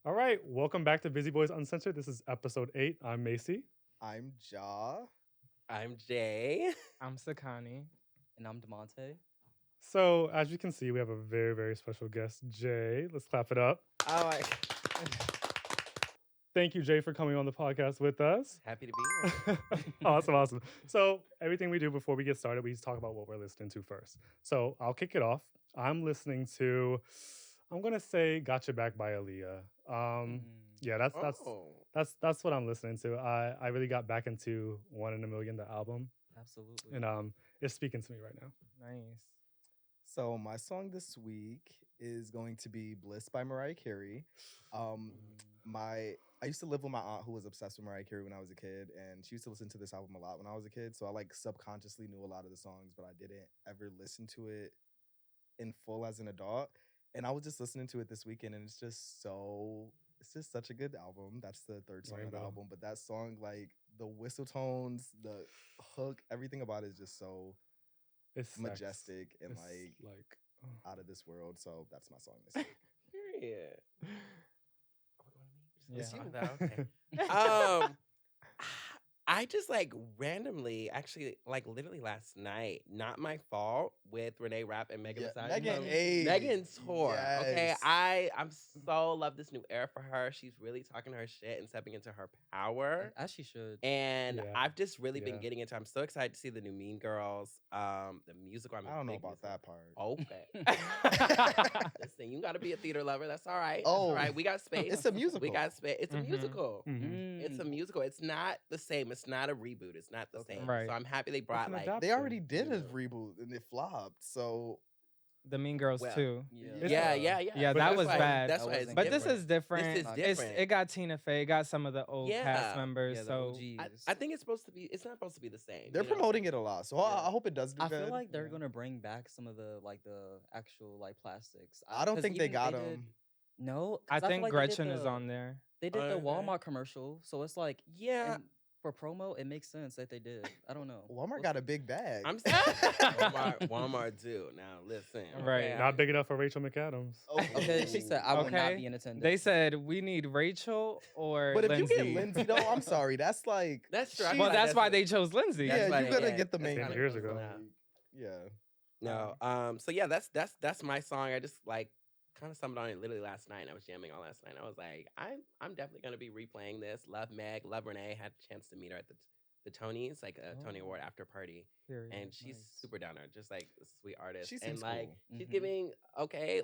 All right, welcome back to Busy Boys Uncensored. This is episode 8. I'm Macy. I'm Ja. I'm Jay. I'm Sakani. And I'm DeMonte. So, as you can see, we have a very, very special guest, Jay. Let's clap it up. Oh, Thank you, Jay, for coming on the podcast with us. happy to be here. Awesome. So, everything we do before we get started, we talk about what we're listening to first. So, I'll kick it off. I'm listening to, I'm gonna say "Gotcha Back" by Aaliyah. Yeah, that's what I'm listening to. I really got back into "One in a Million," the album, Absolutely. and it's speaking to me right now. Nice. So my song this week is going to be "Bliss" by Mariah Carey. I used to live with my aunt who was obsessed with Mariah Carey when I was a kid, and she used to listen to this album a lot when I was a kid. So I like subconsciously knew a lot of the songs, but I didn't ever listen to it in full as an adult. And I was just listening to it this weekend, and it's just such a good album. That's the third song on the Rainbow. album, but that song, like the whistle tones, the hook, everything about it is just so It's sex. majestic and It's like out of this world. So that's my song this week. Period. Yeah. It's you though. Okay. I just like randomly, actually, like literally last night, Not My Fault with Renee Rapp and Megan Thee Stallion. Megan tour. Okay. Yes. I'm so love this new era for her. She's really talking her shit and stepping into her power. As she should. And Yeah. I've just really been Yeah. getting into. I'm so excited to see the new Mean Girls. The musical. I don't know about that part. Okay. Listen, you gotta be a theater lover. That's all right. That's all Oh. right. We got space. It's a musical. We got space. It's a Mhm. musical. Mhm. It's a musical. It's not the same. It's not a reboot. It's not the Okay. same. Right. So I'm happy they brought an like adaptation. They already did a Yeah. reboot and it flopped. So The Mean Girls Well, too. It's- yeah. Yeah, But that that's was why- bad. That's That why it's wasn't But this different. is different. This is different. It got Tina Fey. It got some of the old Yeah. cast members. Yeah, the so OGs. I think it's supposed to be. It's not supposed to be the same. they're you know? promoting it a lot. So I hope it does do I good. feel like they're Yeah. gonna bring back some of the actual plastics. I don't 'cause think they even got did- them. No, 'cause I feel think like they did Gretchen is the- on there. They did the Okay. Walmart commercial, so it's like Yeah. and for promo, it makes sense that they did. I don't know. Walmart We'll got see. a big bag. I'm Walmart do. Now listen. Right. okay? Not big enough for Rachel McAdams. Oh. Okay, she said I will not Okay. be in attendance. They said we need Rachel or But if Lindsay. you get Lindsay though, I'm sorry. That's like That's true. I she- feel Well, like that's why they chose Lindsay. yeah, why you they- gotta yeah, get the that's main kinda girls, years ago. like, yeah. No. So yeah, that's my song. I just like kind of stumbled on it literally last night. And I was jamming all last night. And I was like, I'm definitely gonna be replaying this. Love Meg, love Renee. Had a chance to meet her at the Tonys, like a Tony Award after party, Period. and she's Nice. super down there, just like a sweet artist. She and seems like cool. she's Mhm. giving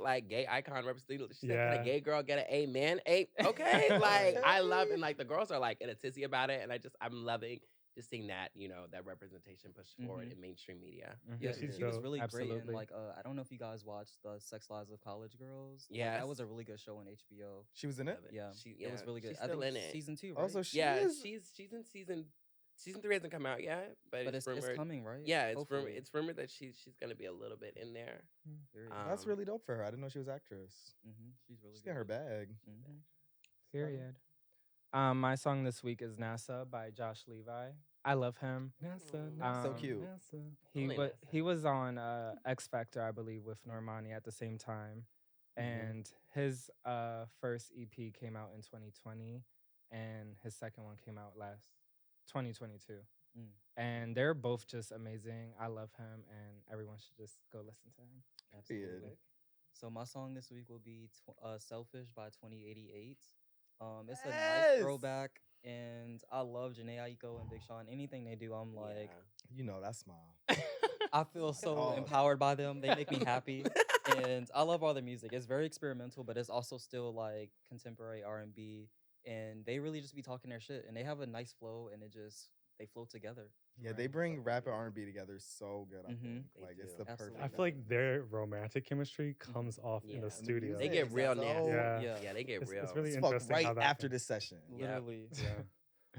like gay icon representation. She said, "Can Yeah. a gay girl get an amen?" Okay, like I love and like the girls are like in a tizzy about it, and I'm loving just seeing that that representation pushed forward Mhm. in mainstream media. Mhm. Yeah, she's she was dope. really great. Absolutely. And like, I don't know if you guys watched the Sex Lives of College Girls. Like, Yes. that was a really good show on HBO. She was in it. Love it. Yeah, She, it was really good. She's I still think in it. season 2, right? Also, she Yeah, is. she's in season 3 hasn't come out yet, but, but it's it's rumored. coming, right? Yeah, it's rumored. Hopefully. It's rumored that she's gonna be a little bit in there. Period. That's Um, really dope for her. I didn't know she was actress. She's really She's good. got her bag. Mhm. Period. My song this week is NASA by Josh Levi. I love him. NASA, So cute. NASA. He Only he was on X Factor, I believe, with Normani at the same time, and his first EP came out in 2020, and his second one came out last 2022. Mm. And they're both just amazing. I love him, and everyone should just go listen to him. Absolutely. So my song this week will be "Selfish" by 2088. It's a nice Yes! throwback, and I love Janae Aiko and Big Sean. Anything they do, I'm like, You know that's my. I feel so Oh. empowered by them. They make me happy, and I love all their music. It's very experimental, but it's also still like contemporary R&B, and they really just be talking their shit, and they have a nice flow, and they flow together. Yeah, they bring rap and R&B together so good. I Mhm. think They like it's do. the Absolutely. perfect. I feel like balance. their romantic chemistry comes off in Yeah. the And the studio. They music get real so- nasty. Yeah. Yeah, they get It's real. really Let's interesting fuck right how that after happens. this session. Literally. Yeah.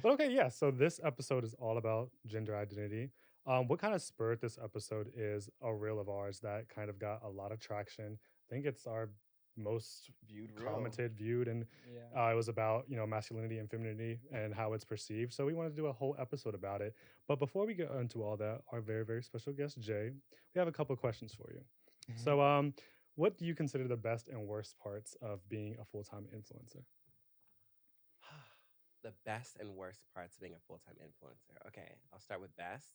But okay, yeah. So this episode is all about gender identity. What kind of spurred this episode is a reel of ours that kind of got a lot of traction. I think it's our most Viewed real. commented, viewed, and Yeah. it was about masculinity and femininity and how it's perceived. So we wanted to do a whole episode about it. But before we get into all that, our very very special guest Jay, we have a couple of questions for you. So what do you consider the best and worst parts of being a full-time influencer? The best and worst parts of being a full-time influencer. Okay, I'll start with best.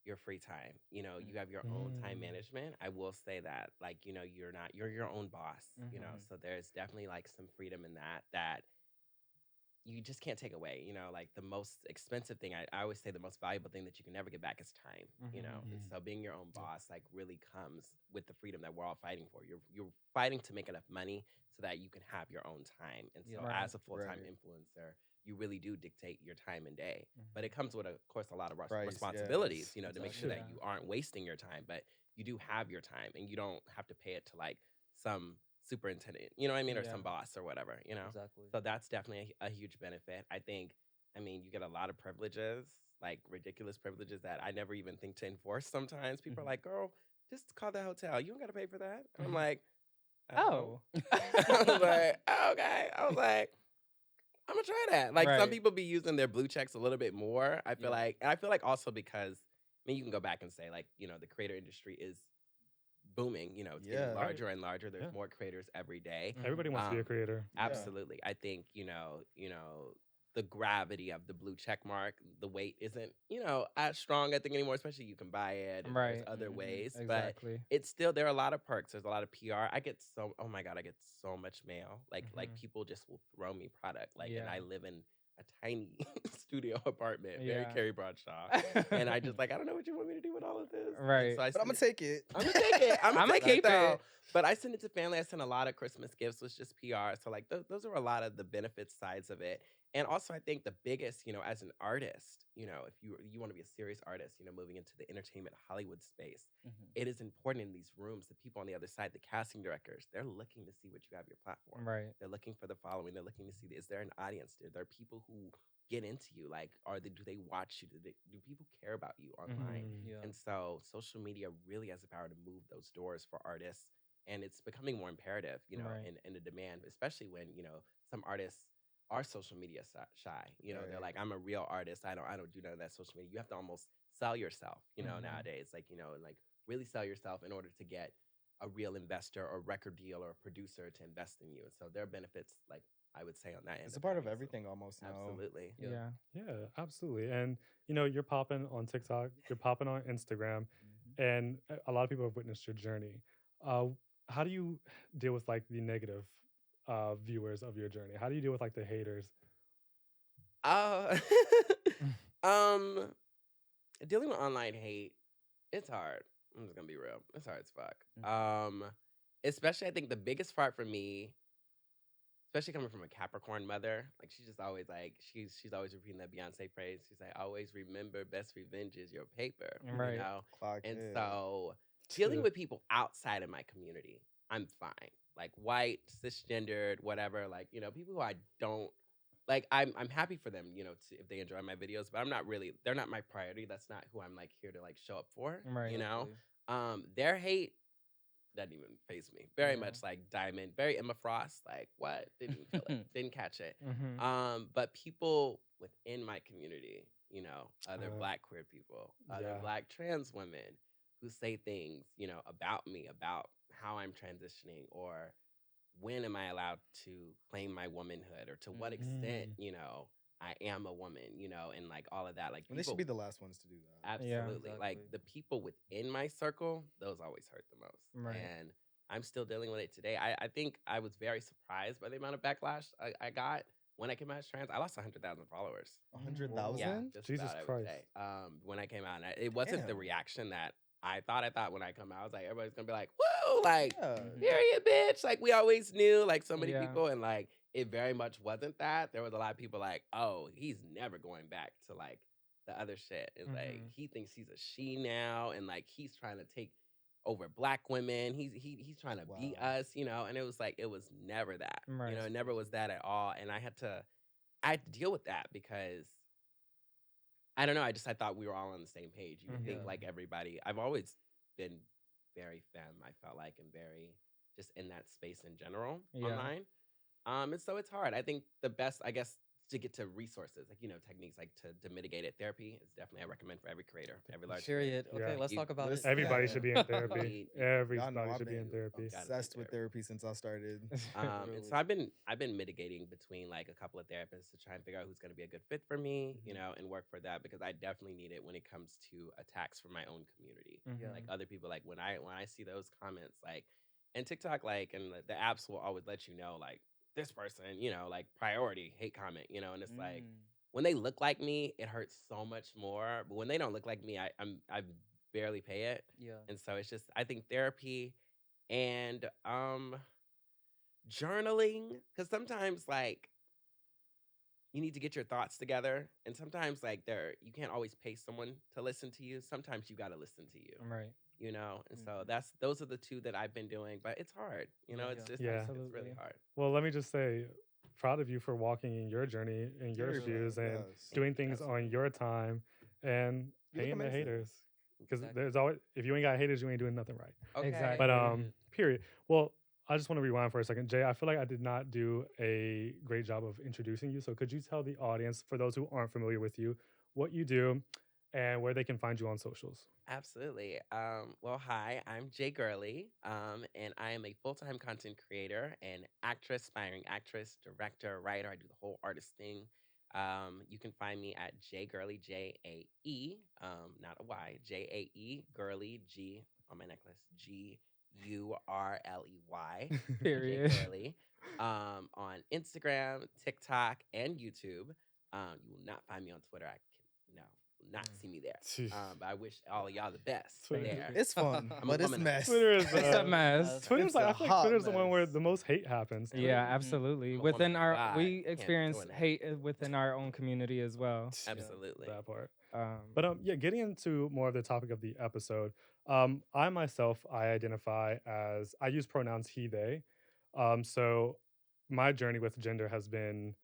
Your free time. You have your own time Mm. management. I will say that, like, you're your own boss, Mhm. so there's definitely like some freedom in that you just can't take away. Like the most expensive thing, I always say the most valuable thing that you can never get back is time. And Mhm. so being your own Yeah. boss like really comes with the freedom that we're all fighting for. You're fighting to make enough money so that you can have your own time. And so Yeah. Right. as a full-time Right. influencer, you really do dictate your time and day. But it Mhm. comes with, of course, a lot of Price, responsibilities, yes. to make sure Exactly. that you aren't wasting your time. But you do have your time and you don't have to pay it to like some superintendent, you know what I mean? Or Yeah. some boss or whatever. Exactly. So that's definitely a huge benefit. I mean, you get a lot of privileges, like ridiculous privileges that I never even think to enforce sometimes. People are Mhm. like, girl, just call the hotel. You don't got to pay for that. And I'm like, oh. Oh. I was like, okay. I was like, I'm gonna try that. Like some Right. people be using their blue checks a little bit more. I feel Yeah. like, and I feel like also because, I mean, you can go back and say like, the creator industry is booming. It's getting Yeah. larger and larger. There's Yeah. more creators every day. Everybody wants to be a creator. Yeah. Absolutely. I think, the gravity of the blue check mark, the weight isn't, as strong, I think, anymore, especially you can buy it and there's Right. other Mhm. ways. But Exactly. it's still, there are a lot of perks. There's a lot of PR. Oh my God, I get so much mail. Like Mhm. people just will throw me product. Like, and Yeah. I live in a tiny studio apartment, very Yeah. Carrie Bradshaw. And I just like, I don't know what you want me to do with all of this. And Right. so I But I'm send gonna it. take it. I'm gonna take it. I'm gonna I'ma take keep it though. it. But I send it to family. I send a lot of Christmas gifts with just PR. So like those are a lot of the benefit sides of it. And also I think the biggest, as an artist, if you want to be a serious artist, moving into the entertainment Hollywood space, Mhm. it is important in these rooms, the people on the other side, the casting directors, they're looking to see what you have your platform. Right. They're looking for the following. They're looking to see, is there an audience? Are there people who get into you? Like, do they watch you? Do people care about you online? Mm. Yeah. And so social media really has the power to move those doors for artists. And it's becoming more imperative, Right. in the demand, especially when, some artists are social media shy. They're like, Right. I'm a real artist. I don't do none of that social media. You have to almost sell yourself, Mhm. nowadays. Like, and like really sell yourself in order to get a real investor or record deal or a producer to invest in you. And so there are benefits, like I would say, on that end. It's a part of having everything almost now. Absolutely. Yeah. Yeah. Yeah, absolutely. And you're popping on TikTok, you're popping on Instagram, Mhm. and a lot of people have witnessed your journey. Uh, how do you deal with like the negative viewers of your journey? How do you deal with like the haters? Uh, um, dealing with online hate, it's hard. I'm just gonna be real. It's hard as fuck. Mhm. Especially I think the biggest part for me, especially coming from a Capricorn mother, like she's just always like she's always repeating that Beyonce phrase. She's like, always remember, best revenge is your paper, Right. Clock And it. so dealing with people outside of my community, I'm fine. Like white, cisgendered, whatever. Like people who I don't like. I'm happy for them, if they enjoy my videos, but I'm not really. They're not my priority. That's not who I'm like here to like show up for. Right. Exactly. Their hate doesn't even phase me. Very Yeah. much like Diamond, very Emma Frost. Like what? Didn't even feel it. Didn't catch it. Mhm. But people within my community, other Uh, Black queer people, other yeah. Black trans women who say things, about me, about how I'm transitioning, or when am I allowed to claim my womanhood, or to what extent, Mm. I am a woman, and like all of that. Like And they should people be the last ones to do that. Yeah. absolutely. Like Exactly. the people within my circle, those always hurt the most. Right. And I'm still dealing with it today. I think I was very surprised by the amount of backlash I got when I came out as trans. I lost 100,000 followers. A hundred Whoa. Yeah, thousand? just Jesus about, I would Christ. say. When I came out, and it wasn't the Damn. reaction that I thought. I thought when I come out, I was like, everybody's gonna be like, "Whoa!" Like, Yeah. Mhm. period, bitch. Like we always knew, like so many Yeah. people, and like it very much wasn't that. There was a lot of people like, "Oh, he's never going back to like the other shit." It's like Mhm. he thinks he's a she now, and like he's trying to take over Black women. He's trying to beat Wow. us, and it was like it was never that. Right. It never was that at all. And I had to deal with that because I don't know. I thought we were all on the same page. You would think Yeah. like everybody. I've always been very femme. I felt like, and very just in that space in general Yeah. online. And so it's hard. I think the best, I guess, to get to resources, like, techniques like to mitigate it. Therapy is definitely I recommend for every creator, every large creator. Period. Okay, Yeah. let's You talk about it. listen, Everybody Yeah. should be in therapy. You Y'all know Everybody I've should be in been therapy. gotta be in obsessed with therapy since I started. And so I've been mitigating between like a couple of therapists to try and figure out who's going to be a good fit for me, and work for that because I definitely need it when it comes to attacks from my own community. Yeah. Like other people, like when I see those comments, like, and TikTok, like, and the apps will always let you know, like, this person, like priority hate comment, and it's like when they look like me, it hurts so much more. But when they don't look like me, I barely pay it, Yeah. and so it's just I think therapy and journaling, because sometimes like you need to get your thoughts together, and sometimes like you can't always pay someone to listen to you. Sometimes you got to listen to you, Right. and so those are the two that I've been doing, but it's hard, it's just Yeah. it's really Absolutely. hard. Well, let me just say, proud of you for walking in your journey and your Period. shoes and Yes. doing things on Absolutely. your time and You look paying the amazing. haters. Because Exactly. there's always, if you ain't got haters, you ain't doing nothing right. Okay. Exactly. But Period. period. Well, I just want to rewind for a second. Jay, I feel like I did not do a great job of introducing you. So could you tell the audience, for those who aren't familiar with you, what you do and where they can find you on socials? Absolutely. Well, hi, I'm Jay Gurly, and I am a full-time content creator and actress, aspiring actress, director, writer. I do the whole artist thing. You can find me at Jay Gurley, Jae, not a Y, Jae, Gurley, G on my necklace, Gurley, Jay Period. Gurley, on Instagram, TikTok, and YouTube. You will not find me on Twitter. I can no. Not see me there. But I wish all of y'all the best Twitter. there. It's fun, I'm a but it's woman. mess. Twitter is It's a mess. Twitter's It's like a I feel like hot Twitter's the one where mess. the most hate happens. Yeah, Mhm. absolutely. I'm a Within woman of our, God. we Can't be experience doing that. hate within our own community as well. Absolutely. That part. Um, But yeah, getting into more of the topic of the episode, I myself I identify as I use pronouns he they. So my journey with gender has been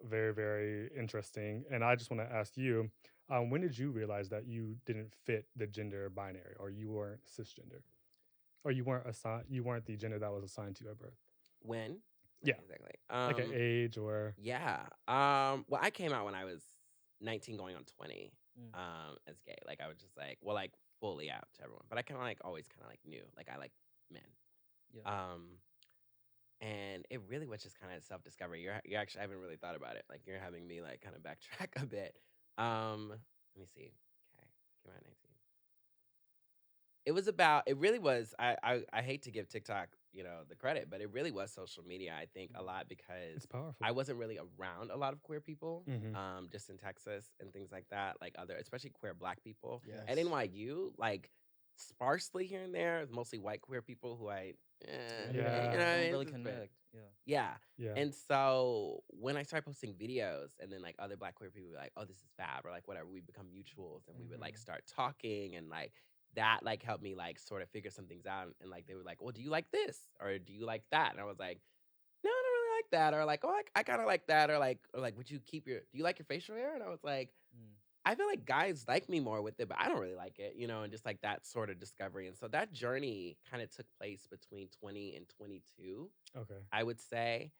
very very interesting, and I just want to ask you, when did you realize that you didn't fit the gender binary, or you weren't cisgender, or you weren't the gender that was assigned to you at birth? When? Yeah. Exactly. Like at age or Yeah. Well, I came out when I was 19 going on 20, Mm. as gay. Like I was just like, well, like fully out to everyone. But I kind of like always kind of like knew, like I like men. Yeah. And it really was just kind of self-discovery. You actually I haven't really thought about it. Like you're having me like kind of backtrack a bit. Let me see. Okay. Came out 19. It really was I hate to give TikTok, the credit, but it really was social media, I think, a lot because it's powerful. I wasn't really around a lot of queer people, Mhm. just in Texas and things like that, like other, especially queer Black people. Yes. At NYU, like sparsely here and there, mostly white queer people who I, Yeah. you know what I Don't mean? really It's just been- connect. Yeah. yeah. Yeah. And so when I started posting videos and then like other Black queer people were like, oh, this is fab, or like whatever, we become mutuals and we would like start talking and like that like helped me like sort of figure some things out. And like they were like, well, do you like this? Or do you like that? And I was like, no, I don't really like that. Or like, oh, I kind of like that. Or like, would you do you like your facial hair? And I was like, Mm. I feel like guys like me more with it, but I don't really like it, and just like that sort of discovery. And so that journey kind of took place between 20 and 22, Okay. I would say,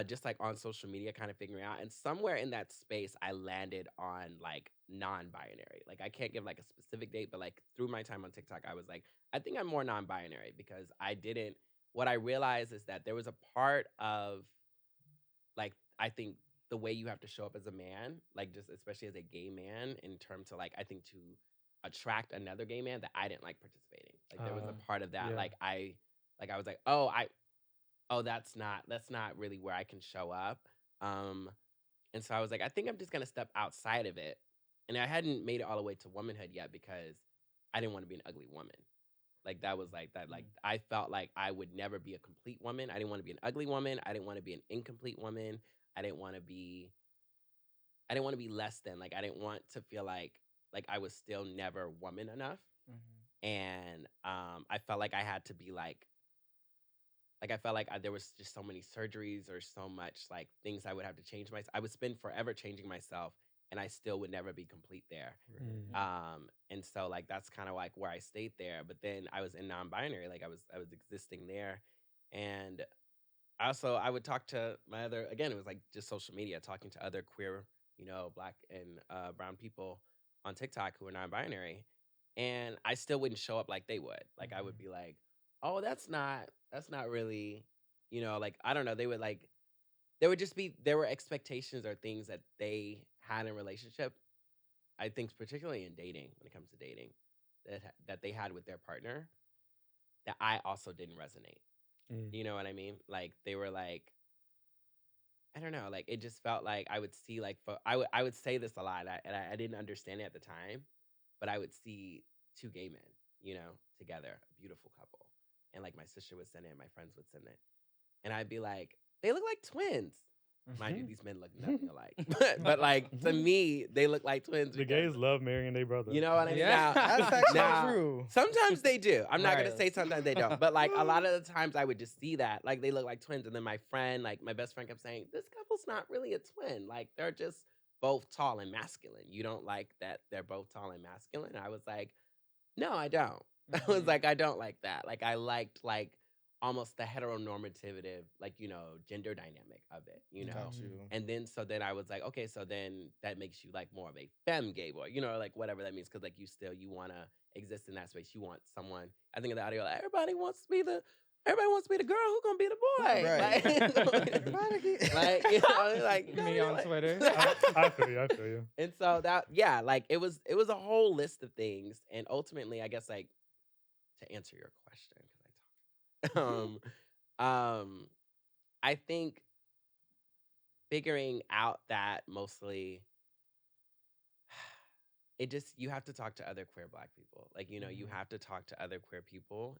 just like on social media, kind of figuring out. And somewhere in that space, I landed on like non-binary. Like I can't give like a specific date, but like through my time on TikTok, I was like, I think I'm more non-binary because what I realized is that there was a part of like, I think the way you have to show up as a man, like just especially as a gay man, in terms of like, I think to attract another gay man that I didn't like participating. Like there was a part of that. yeah. Like I was like, oh, that's not really where I can show up. And so I was like, I think I'm just gonna step outside of it. And I hadn't made it all the way to womanhood yet because I didn't want to be an ugly woman. Like that was like that. Like I felt like I would never be a complete woman. I didn't want to be an ugly woman. I didn't want to be an incomplete woman. I didn't want to be less than. Like I didn't want to feel like I was still never woman enough. And I felt like I had to be like I felt like there was just so many surgeries or so much like things I would have to change myself. I would spend forever changing myself, and I still would never be complete there. And so like that's kind of like where I stayed there. But then I was in non-binary, like I was existing there, And also, I would talk to my other, again, it was like just social media, talking to other queer, Black and brown people on TikTok who are non-binary, and I still wouldn't show up like they would. Like I would be like, "Oh, that's not really, like I don't know." They would like, there were expectations or things that they had in relationship. I think particularly in dating, when it comes to dating, that they had with their partner that I also didn't resonate. Mm. You know what I mean? Like they were like, I don't know, like it just felt like I would see like I would say this a lot, and I didn't understand it at the time, but I would see two gay men, together, a beautiful couple, and like my sister would send it, and my friends would send it, and I'd be like, they look like twins. Mind you, these men look nothing alike, but like to me, they look like twins The because gays love marrying their brother. you know what I mean. Yeah. That's actually Now, true. sometimes they do. I'm not gonna Right. say sometimes they don't, but like a lot of the times I would just see that, like they look like twins, and then my friend, like my best friend, kept saying, "This couple's not really a twin. Like they're just both tall and masculine. You don't like that they're both tall and masculine?" And I was like, "No, I don't." I was like, "I don't like that. Like I liked like almost the heteronormative, like gender dynamic of it, Got you. and then so then I was like, okay, so then that makes you like more of a femme gay boy, like whatever that means, because like you want to exist in that space. You want someone. I think in the audio, like, everybody wants to be the girl who gonna be the boy, Right. like, like like Me on Twitter. I feel you. I feel you. And so that like it was a whole list of things, and ultimately, I guess like to answer your question, because I talk, I think figuring out that mostly it just you have to talk to other queer Black people. Like, you have to talk to other queer people,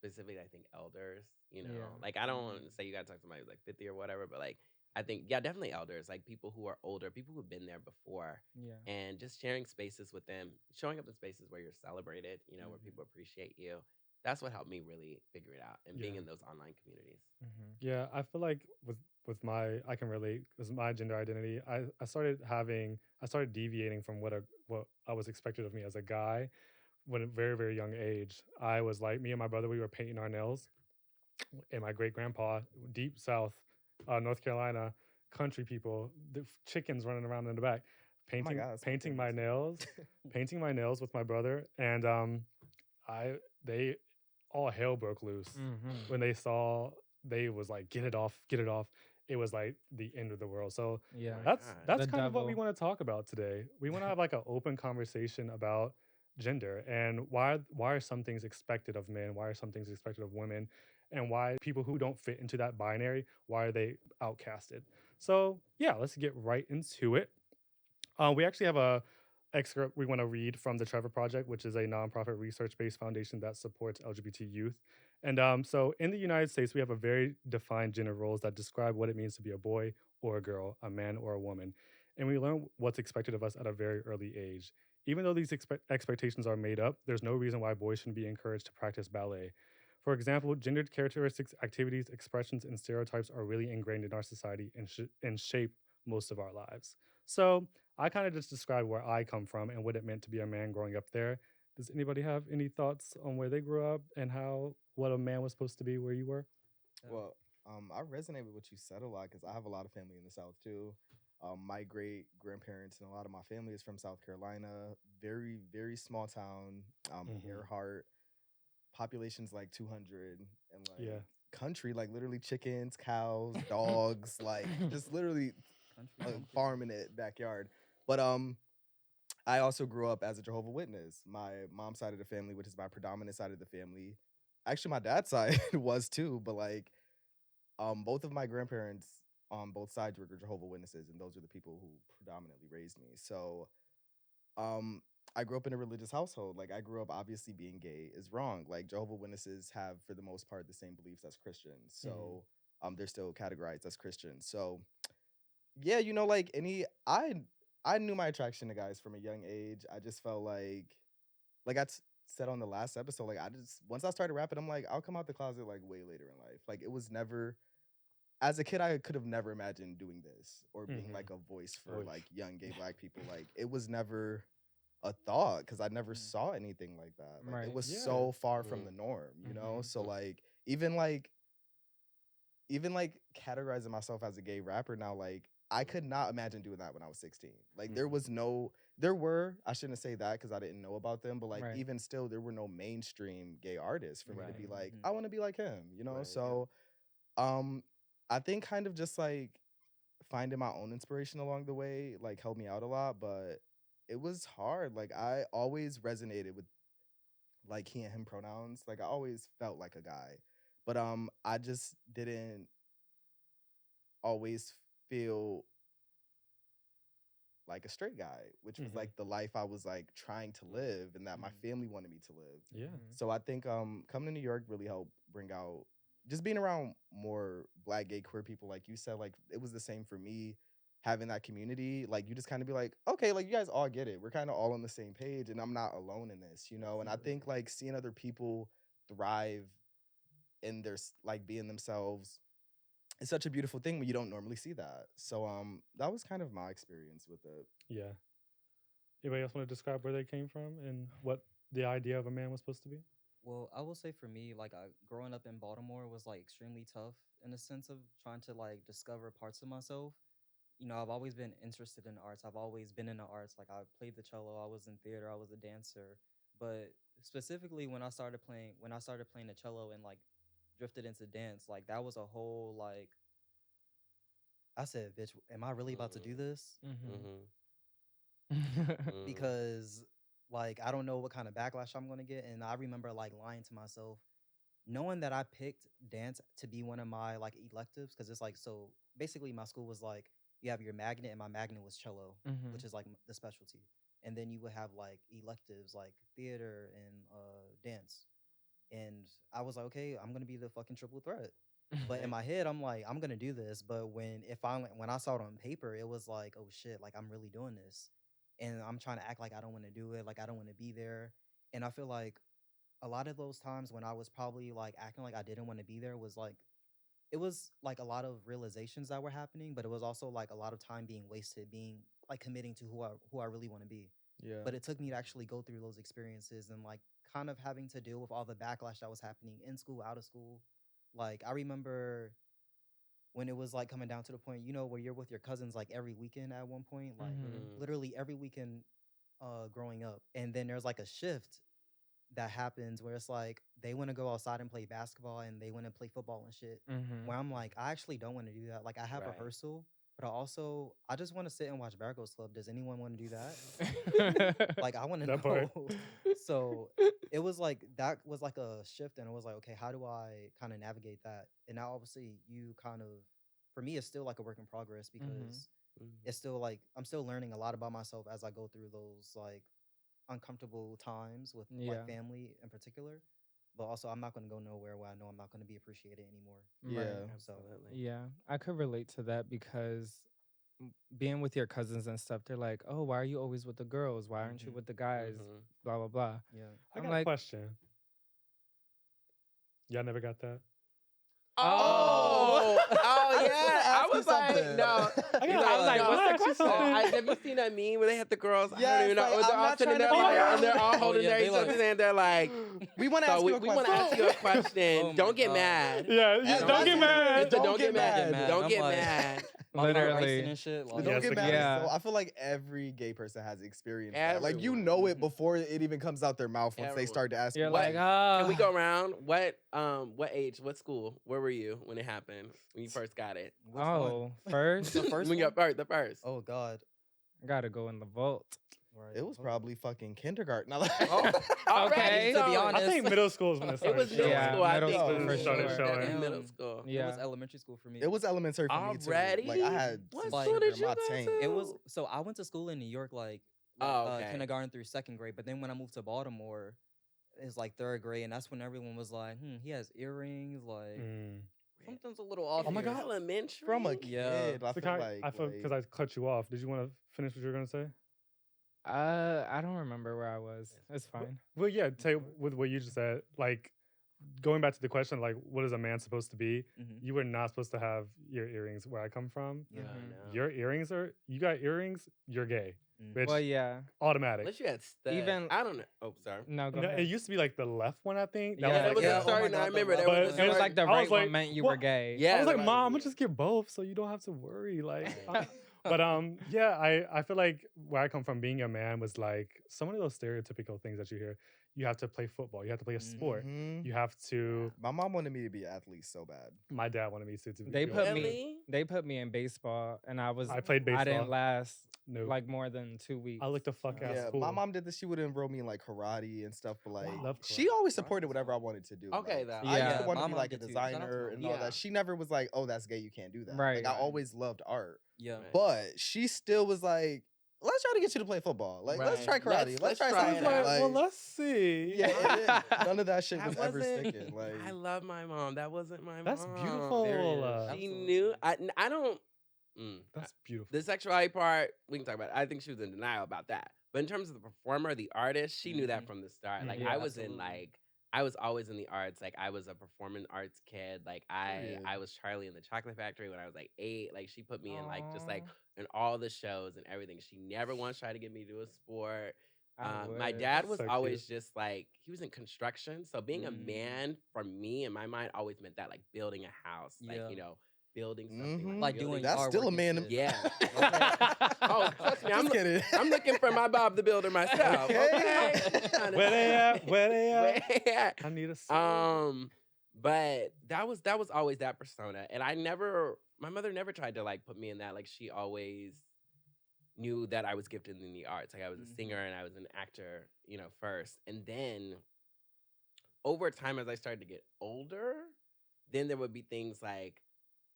specifically I think elders, Yeah. like I don't want to say you gotta talk to somebody who's like 50 or whatever, but like I think, yeah, definitely elders, like people who are older, people who've been there before, Yeah. and just sharing spaces with them, showing up in spaces where you're celebrated, where people appreciate you. That's what helped me really figure it out, and being Yeah. in those online communities. Yeah, I feel like with my I can relate because my gender identity, I started deviating from what I was expected of me as a guy when at a very very young age. I was like me and my brother, we were painting our nails, and my great grandpa, deep south, North Carolina, country people, the chickens running around in the back, Oh my painting God, that's my painting my family too. nails, painting my nails with my brother, and I they all hell broke loose when they saw they was like get it off, get it off. It was like the end of the world. So Yeah. Oh my that's gosh. that's The kind of what we devil. want to talk about today. We want to have like an open conversation about gender and why are some things expected of men, why are some things expected of women, and why people who don't fit into that binary, why are they outcasted. So yeah, let's get right into it. We actually have a excerpt we want to read from the Trevor Project, which is a nonprofit research-based foundation that supports LGBT youth. And so in the United States, we have a very defined gender roles that describe what it means to be a boy or a girl, a man or a woman. And we learn what's expected of us at a very early age. Even though these expectations are made up, there's no reason why boys shouldn't be encouraged to practice ballet. For example, gendered characteristics, activities, expressions, and stereotypes are really ingrained in our society and shape most of our lives. So I kind of just described where I come from and what it meant to be a man growing up there. Does anybody have any thoughts on where they grew up and how what a man was supposed to be where you were? Well, I resonate with what you said a lot because I have a lot of family in the South too. My great grandparents and a lot of my family is from South Carolina. Very, very small town. Hmm. Earhart. Population's like 200, and Yeah. like country, like literally chickens, cows, dogs, like just literally Country a bumpkin. farm in the backyard. But I also grew up as a Jehovah Witness. My mom's side of the family, which is my predominant side of the family, actually my dad's side was too. But like, both of my grandparents on both sides were Jehovah Witnesses, and those are the people who predominantly raised me. So, um, I grew up in a religious household. Like, I grew up obviously being gay is wrong. Like, Jehovah Witnesses have, for the most part, the same beliefs as Christians. So, they're still categorized as Christians. So, yeah, like I knew my attraction to guys from a young age. I just felt like said on the last episode, like I just once I started rapping, I'm like, I'll come out the closet like way later in life. Like it was never as a kid, I could have never imagined doing this or being Hmm. like a voice for Oy. like young gay Black people. Like it was never a thought because I never Mm. saw anything like that. Like it Right. was Yeah. so far from Mm. the norm, you know? Mhm. So like even like even like categorizing myself as a gay rapper now, like I could not imagine doing that when I was 16. Like there was no, there were, I shouldn't say that because I didn't know about them, but like Right. even still, there were no mainstream gay artists for me to be Right. like, Mhm. I want to be like him, you know? Right. So I think kind of just like finding my own inspiration along the way like helped me out a lot, but it was hard. Like I always resonated with like he and him pronouns. Like I always felt like a guy. But I just didn't always feel like a straight guy, which was like the life I was like trying to live and that my family wanted me to live. Yeah. So I think coming to New York really helped bring out just being around more Black gay queer people, like you said, like it was the same for me. Having that community, like you just kind of be like, okay, like you guys all get it. We're kind of all on the same page, and I'm not alone in this, you know. And I think like seeing other people thrive in their like being themselves is such a beautiful thing when you don't normally see that. So that was kind of my experience with it. Yeah. Anybody else want to describe where they came from and what the idea of a man was supposed to be? Well, I will say for me, like growing up in Baltimore was like extremely tough in the sense of trying to like discover parts of myself. You know, I've always been interested in arts. I've always been in the arts. Like I played the cello, I was in theater, I was a dancer. But specifically when I started playing the cello and like drifted into dance, like that was a whole like I said, bitch, am I really about to do this? Because like I don't know what kind of backlash I'm gonna get. And I remember like lying to myself, knowing that I picked dance to be one of my like electives, because it's like so basically my school was like you have your magnet and my magnet was cello, which is like the specialty. And then you would have like electives like theater and dance. And I was like, okay, I'm gonna be the fucking triple threat. But in my head, I'm like, I'm gonna do this. But when I saw it on paper, it was like, oh shit, like I'm really doing this. And I'm trying to act like I don't want to do it, like I don't want to be there. And I feel like a lot of those times when I was probably like acting like I didn't want to be there was like it was like a lot of realizations that were happening, but it was also like a lot of time being wasted, being like committing to who I really want to be. Yeah. But it took me to actually go through those experiences and like kind of having to deal with all the backlash that was happening in school, out of school. Like I remember when it was like coming down to the point, you know, where you're with your cousins like every weekend at one point, like literally every weekend growing up. And then there's like a shift that happens where it's like they want to go outside and play basketball and they want to play football and shit. Where I'm like, I actually don't want to do that. Like I have Right. rehearsal, but I just want to sit and watch Bear Girls Club. Does anyone want to do that? Like I want to That part. know. So it was like that was like a shift, and it was like, okay, how do I kind of navigate that? And now obviously you kind of, for me, it's still like a work in progress because it's still like I'm still learning a lot about myself as I go through those like uncomfortable times with like family in particular. But also I'm not going to go nowhere where I know I'm not going to be appreciated anymore. Yeah. So Absolutely. Yeah, I could relate to that because being with your cousins and stuff, they're like, "Oh, why are you always with the girls? Why aren't you with the guys?" Blah blah blah. yeah. I I'm got like, a question. Y'all never got that? Oh, I was yeah. gonna I ask you was like, something. no. I was like, no. what's the question? Have you seen that meme where they have the girls? I Yes, don't even know. like, They're I'm all not sitting trying there to be like, and they're all Oh, holding yeah, their they each like- other's hand. They're like, We want to so ask you a we question. want to ask you a question. Oh my Don't get God. mad. Yeah, As don't get resident- mad. Don't get mad. mad. Don't I'm get like- mad. My heart Literally. racing and shit. But Like, don't Yes, get mad. yeah. So I feel like every gay person has experienced that. Like you Everyone. know it before it even comes out their mouth once they Everyone. start to ask You're you. What? like, ah. Can we go around? What age? What school? Where were you when it happened? When you first got it? which Oh, one? first, The first When you one? got the first. Oh God. I gotta go in the vault. Right. It was Okay. probably fucking kindergarten. Oh, already. Okay. So To be I honest. think middle school is when it It started was middle showing. Yeah, school. I middle think school for for started sure. showing. Definitely middle Damn. school. It Yeah. was elementary school for me. It was elementary for me too. Already? Like I had What some school sugar did in you my go tank. to? It was so I went to school in New York like Oh, okay. kindergarten through second grade, but then when I moved to Baltimore, it's like third grade, and that's when everyone was like, he has earrings, like something's a little off. Oh my here. God. Elementary. From a Yeah. kid. I So feel like because I cut you off. Did you want to finish what you were gonna say? I don't remember where I was. It's fine. Well, yeah. Take with what you just said. Like going back to the question, like what is a man supposed to be? Mhm. You were not supposed to have your earrings where I come from. Yeah. No. Your earrings are. You got earrings. You're gay. Which Well, yeah. automatic. Unless you had stud. Even- I don't know. Oh, sorry. No, go No, ahead. it used to be like the left one, I think. Yeah, Yeah, that like, was yeah. a Oh my certain. God, I the remember left there was one. a It was like certain- the I right was like, one meant you what? were gay. Yeah, I was the like, right Mom, one, I'm gonna yeah. just get both, so you don't have to worry. But yeah, I feel like where I come from, being a man was like some of those stereotypical things that you hear. You have to play football. You have to play a sport. Mhm. You have to. My mom wanted me to be an athlete so bad. My dad wanted me to be. They put me. Really? They put me in baseball, and I played baseball. I didn't last No. like more than 2 weeks. I looked the fuck Yeah, out Yeah, school. my mom did this. She would enroll me in like karate and stuff, but like love she karate. always supported Karate's whatever I fun. wanted to do. Okay, like, though. I used Yeah, to want my to be mom like a did too. Shout out to designer my and mom. all Yeah. that. She never was like, "Oh, that's gay. You can't do that." Right. Like I always loved art, Yeah. Right. but she still was like, "Let's try to get you to play football. Like let's try Right. karate. Let's Let's try try I was it something." out. like, well, Like, let's see. yeah, none of that shit That was ever wasn't- sticking. Like I love my mom. That wasn't my mom. That's beautiful. There it is. She Absolutely. knew. I don't. That's beautiful. The sexuality part, we can talk about it. I think she was in denial about that. But in terms of the performer, the artist, she knew that Mhm. from the start. Like Yeah, I was in absolutely. I was always in the arts. Like I was a performing arts kid. Like Period. I was Charlie in the Chocolate Factory when I was like 8. Like she put me in like just like Aw. in all the shows and everything. She never once tried to get me to do a sport. I My wish. dad was So always cute. just like he was in construction. So being a man for me in my mind always meant that like building a house, like Yeah. Building something. Mhm. Like building doing That's yard still a work and man. shit. Yeah. Oh, trust me, Just kidding. I'm looking for my Bob the Builder myself. Okay. Where they at? Where they at? Where they at? I need a song. But that was always that persona, and my mother never tried to like put me in that. Like she always knew that I was gifted in the arts. Like I was a singer and I was an actor, first, and then over time as I started to get older, then there would be things like,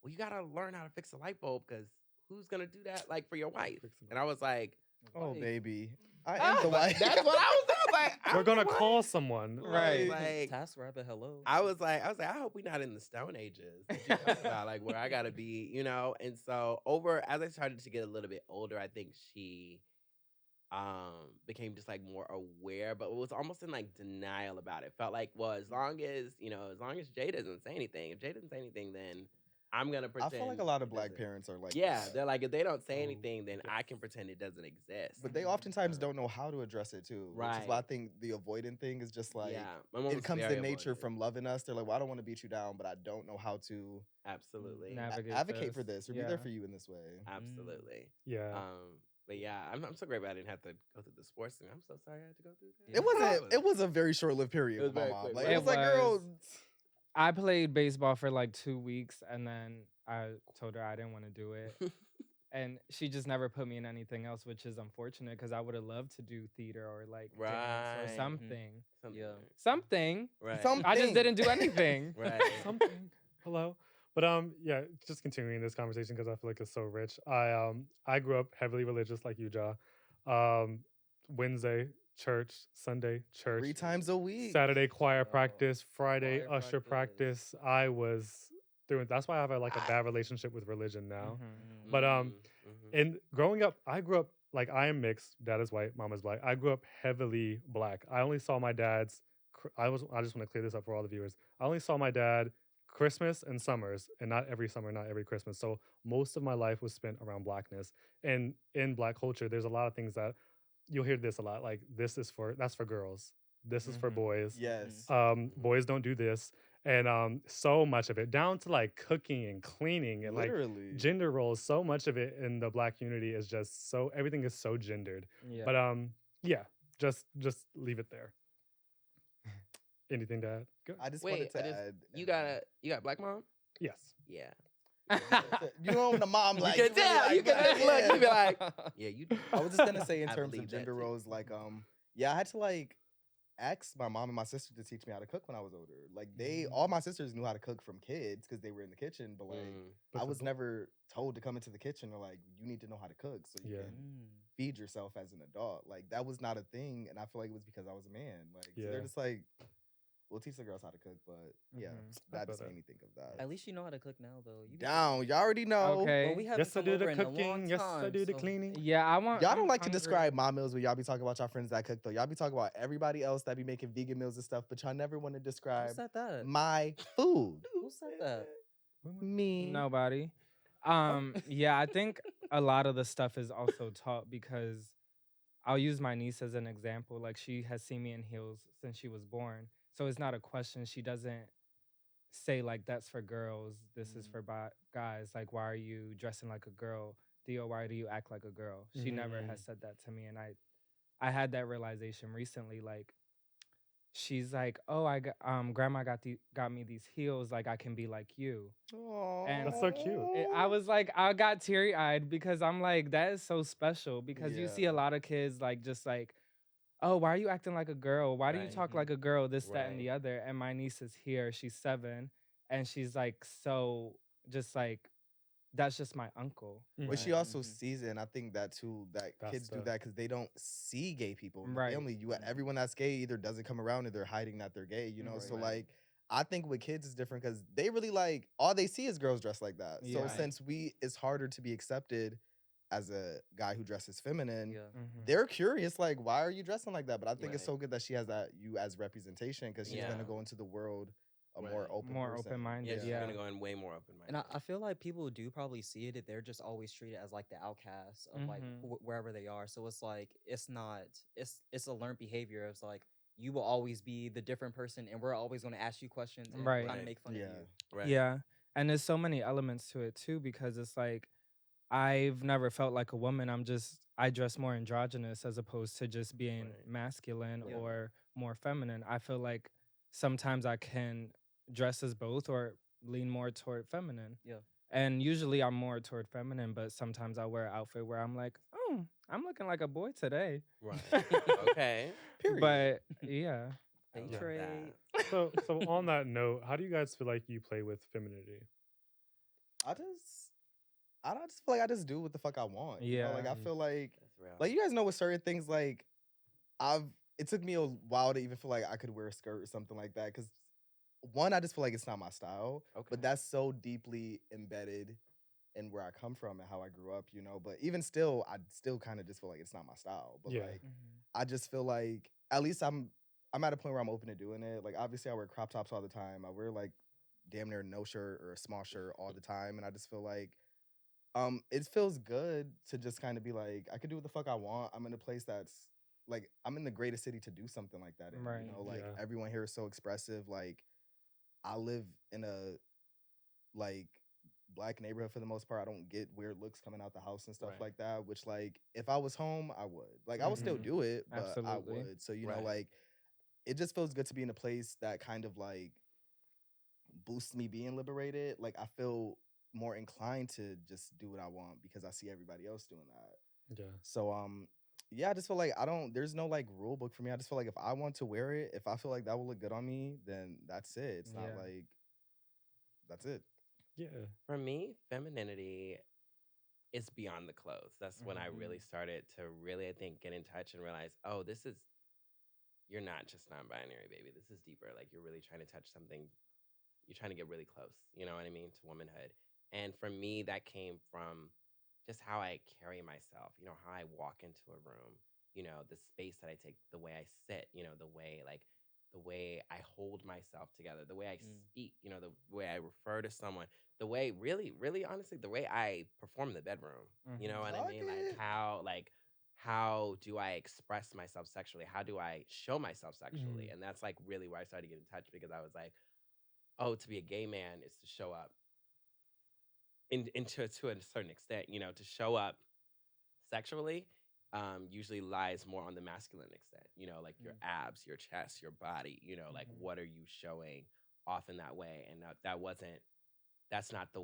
well, you gotta learn how to fix a light bulb because who's gonna do that like for your wife? And I was like, Oh Wife. baby, I am the wife. that's what I was like. We're I'm gonna the call wife. someone. Right. Like, Task Rabbit, hello. I was like, I hope we're not in the Stone Ages. That you talk about, like where I gotta be, And so as I started to get a little bit older, I think she became just like more aware, but it was almost in like denial about it. Felt like, well, as long as Jay doesn't say anything, if Jay doesn't say anything, then I'm gonna I pretend. feel like a lot of it black doesn't. parents are like, Yeah, that. they're like, if they don't say Oh, anything, then I can pretend it doesn't exist. But they oftentimes don't know how to address it too. Which is why I Right. think the avoidant thing is just like yeah, my mom it was comes very in nature avoidant. from loving us. They're like, well, I don't want to beat you down, but I don't know how to Absolutely, Navigate advocate for this. this or be Yeah. there for you in this way. absolutely. Yeah. But yeah, I'm so grateful I didn't have to go through the sports thing. I'm so sorry I had to go through that. It wasn't. It was a very short-lived period It was with my very mom. quick, Like right? it was like, girl, was. I played baseball for like 2 weeks, and then I told her I didn't want to do it. And she just never put me in anything else, which is unfortunate because I would have loved to do theater or like dance Right. or Mhm. something. Something, Yeah. Something. right? Some- I just Thing. didn't do anything. Right. Something. Hello. But yeah, just continuing this conversation because I feel like it's so rich. I grew up heavily religious like you, Ja. Wednesday church, Sunday church, 3 times a week. Saturday choir Oh, practice, Friday choir usher practice. practice. I was doing. That's why I have a bad relationship with religion now. Mhm. But Mhm. and growing up, I grew up like I am mixed. Dad is white, mom is black. I grew up heavily black. I only saw my dad's. I just want to clear this up for all the viewers. I only saw my dad Christmas and summers, and not every summer, not every Christmas. So most of my life was spent around blackness. And in black culture, there's a lot of things that you'll hear this a lot. Like that's for girls. This is for Mhm. boys. Yes. Boys don't do this. And so much of it, down to like cooking and cleaning and like Literally. gender roles, so much of it in the black community is just so everything is so gendered. Yeah. But yeah, just leave it there. Anything to add? Go. I just Wait, wanted to add. you got black mom? Yes. Yeah. You know the mom You like can really tell. like You can that, just look. yeah. You be like, yeah, you. Do. I was just gonna say in I terms believe of that gender too. roles, like yeah, I had to like ask my mom and my sister to teach me how to cook when I was older. Like all my sisters knew how to cook from kids because they were in the kitchen, but like But I the was bl- never told to come into the kitchen or like you need to know how to cook so you Yeah. can feed yourself as an adult. Like that was not a thing, and I feel like it was because I was a man. Like so Yeah. they're just like, we'll teach the girls how to cook, but yeah, Mhm. I that feel just that. made me think of that. At least you know how to cook now, though. You be Down, y'all already know. Okay. Well, we haven't Yes, I come do over the in a long cooking. Yes, I time, do the so- cleaning. Yeah, I want. Y'all I'm don't like to hungry. describe my meals when y'all be talking about y'all friends that cook though. Y'all be talking about everybody else that be making vegan meals and stuff, but y'all never want to Who describe said that? my food. Who said that? Me. Nobody. Yeah, I think a lot of the stuff is also taught because I'll use my niece as an example. Like she has seen me in heels since she was born. So it's not a question. She doesn't say like that's for girls, this is for guys. Like why are you dressing like a girl? Theo, why do you act like a girl? She never has said that to me, and I had that realization recently. Like she's like, "Oh, grandma got me these heels. Like I can be like you." And That's so cute. I was like, I got teary eyed because I'm like, that is so special because you see a lot of kids like just like, oh, why are you acting like a girl? Why do you Right. talk like a girl? This, that, and Right. the other. And my niece is here. She's 7, and she's like, so just like, that's just my uncle. But she Right. also sees it, and I think that too, that That's kids do the- that because they don't see gay people in the Right. family. Everyone that's gay either doesn't come around or they're hiding that they're gay, you know? Right. So, Right. like, I think with kids it's different because they really like, all they see is girls dressed like that. So, Yeah. since it's harder to be accepted as a guy who dresses feminine, Yeah. they're curious, like, why are you dressing like that? But I think it's Right. so good that she has that you as representation because she's Yeah. gonna go into the world a more Right. open More person. open-minded, Yeah, she's yeah. gonna go in way more open minded. And I feel like people do probably see it. They're just always treated as like the outcasts of like wherever they are. So it's like it's not. It's a learned behavior. It's like you will always be the different person, and we're always going to ask you questions and Right. kind Right. of make fun Yeah. of you. Right. Yeah. And there's so many elements to it too, because it's like, I've never felt like a woman. I dress more androgynous as opposed to just being Right. masculine Yeah. or more feminine. I feel like sometimes I can dress as both or lean more toward feminine. Yeah. And usually I'm more toward feminine, but sometimes I wear an outfit where I'm like, oh, I'm looking like a boy today. Right. Okay. Period. But yeah. I Hey, love Trey. that. So on that note, how do you guys feel like you play with femininity? I just feel like I just do what the fuck I want. You know? Like I Yeah. feel like That's real. you guys know with certain things like it took me a while to even feel like I could wear a skirt or something like that because one, I just feel like it's not my style. Okay. But that's so deeply embedded in where I come from and how I grew up, you know. But even still, I still kind of just feel like it's not my style. But Yeah. like I just feel like at least I'm at a point where I'm open to doing it. Like obviously I wear crop tops all the time. I wear like damn near no shirt or a small shirt all the time. And I just feel like it feels good to just kind of be like, I can do what the fuck I want. I'm in a place that's like I'm in the greatest city to do something like that in, Right. you know, like Yeah. everyone here is so expressive. Like I live in a like black neighborhood for the most part. I don't get weird looks coming out the house and stuff Right. like that, which like if I was home, I would. Like I would still Mhm. do it, but I Absolutely. would. So, you know, Right. like it just feels good to be in a place that kind of like boosts me being liberated. Like I feel more inclined to just do what I want because I see everybody else doing that. Yeah. So yeah, I just feel like there's no like rule book for me. I just feel like if I want to wear it, if I feel like that will look good on me, then that's it. It's not Yeah. like that's it. Yeah. For me, femininity is beyond the clothes. That's when I really started to I think, get in touch and realize, oh, you're not just non-binary, baby. This is deeper. Like you're really trying to touch something. You're trying to get really close. You know what I mean? To womanhood. And for me, that came from just how I carry myself. You know, how I walk into a room. You know, the space that I take, the way I sit. You know, the way I hold myself together, the way I speak. You know, the way I refer to someone. The way, really, really, honestly, the way I perform in the bedroom. You know what I mean? How do I express myself sexually? How do I show myself sexually? And that's like really where I started to get in touch because I was like, oh, to be a gay man is to show up to a certain extent, you know, to show up sexually usually lies more on the masculine extent, you know, like your abs, your chest, your body, you know, like what are you showing off in that way? And that wasn't the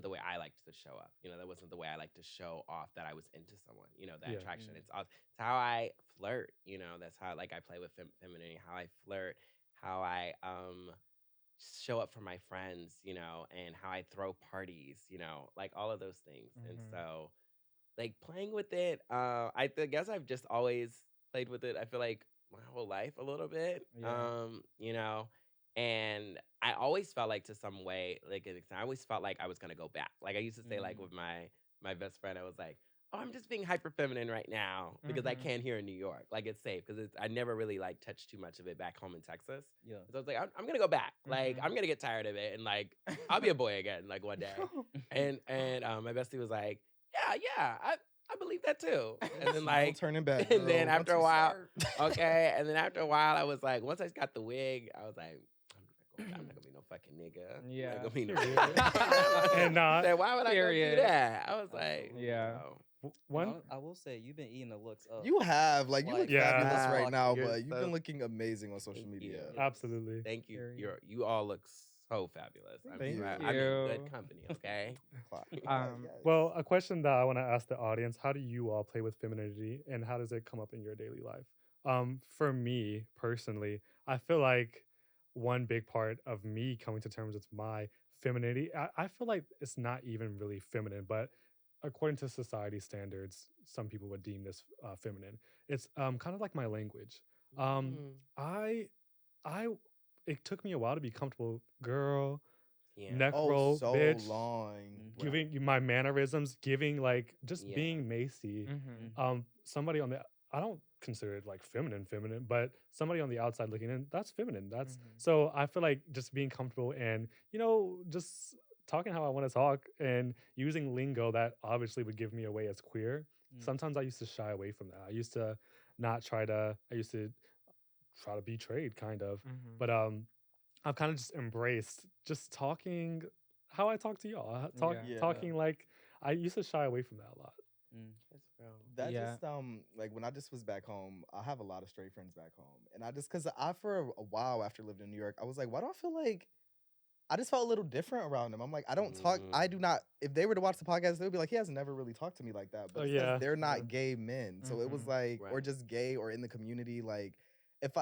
way I liked to show up. You know, that wasn't the way I liked to show off that I was into someone, you know, that attraction. It's how I flirt, you know, that's how like I play with femininity, how I flirt, how I show up for my friends, you know, and how I throw parties, you know, like all of those things. And so like playing with it, guess I've just always played with it. I feel like my whole life a little bit, Yeah. you know, and I always felt like to some way, like I always felt like I was gonna go back. Like I used to say, like with my best friend, I was like, "Oh, I'm just being hyper feminine right now because I can't here in New York. Like it's safe because I never really like touched too much of it back home in Texas. Yeah. So I was like, I'm gonna go back. Like I'm gonna get tired of it and like I'll be a boy again like one day. And my bestie was like, yeah, I believe that too. And then No like, turning back. and then girl. after a Once you while, start- okay. And then after a while, I was like, once I got the wig, I was like, I'm not gonna be no fucking nigga. Yeah. I'm not gonna be no Period. nigga. And Like, why would I go do Period. that? I was like, Yeah. no. One, I will say you've been eating the looks up. You have you look Like, Yeah. fabulous Wow. right now, You're but you've so- been looking amazing on social Thank media. you. absolutely. Thank you. Period. You all look so fabulous. Thank I'm in you. good company. Okay. Well, a question that I want to ask the audience: how do you all play with femininity, and how does it come up in your daily life? For me personally, I feel like one big part of me coming to terms with my femininity, I feel like it's not even really feminine, but according to society standards, some people would deem this feminine. It's kind of like my language. Um, Mm, I, I, it took me a while to be comfortable, girl, yeah. neck Oh, roll, so bitch. long. Mhm. Giving you my mannerisms, giving like just Yeah. being Macy. Mm-hmm. Somebody on the I don't consider it like feminine, but somebody on the outside looking in, that's feminine. That's Mhm. so I feel like just being comfortable and just talking how I want to talk and using lingo that obviously would give me away as queer. Mm. Sometimes I used to shy away from that. I used to try to be trade kind of. Mm-hmm. But I've kind of just embraced just talking how I talk to y'all. Yeah. Talking like I used to shy away from that a lot. Mm. That's real. That Yeah. just like when I just was back home, I have a lot of straight friends back home, and I just because I for a while after living in New York, I was like, why do I feel like I just felt a little different around them? I'm like, I don't talk. I do not. If they were to watch the podcast, they would be like, he has never really talked to me like that. But Oh, it's 'cause yeah. they're True. not gay men, so it was Mhm. like, or Right. just gay or in the community, like.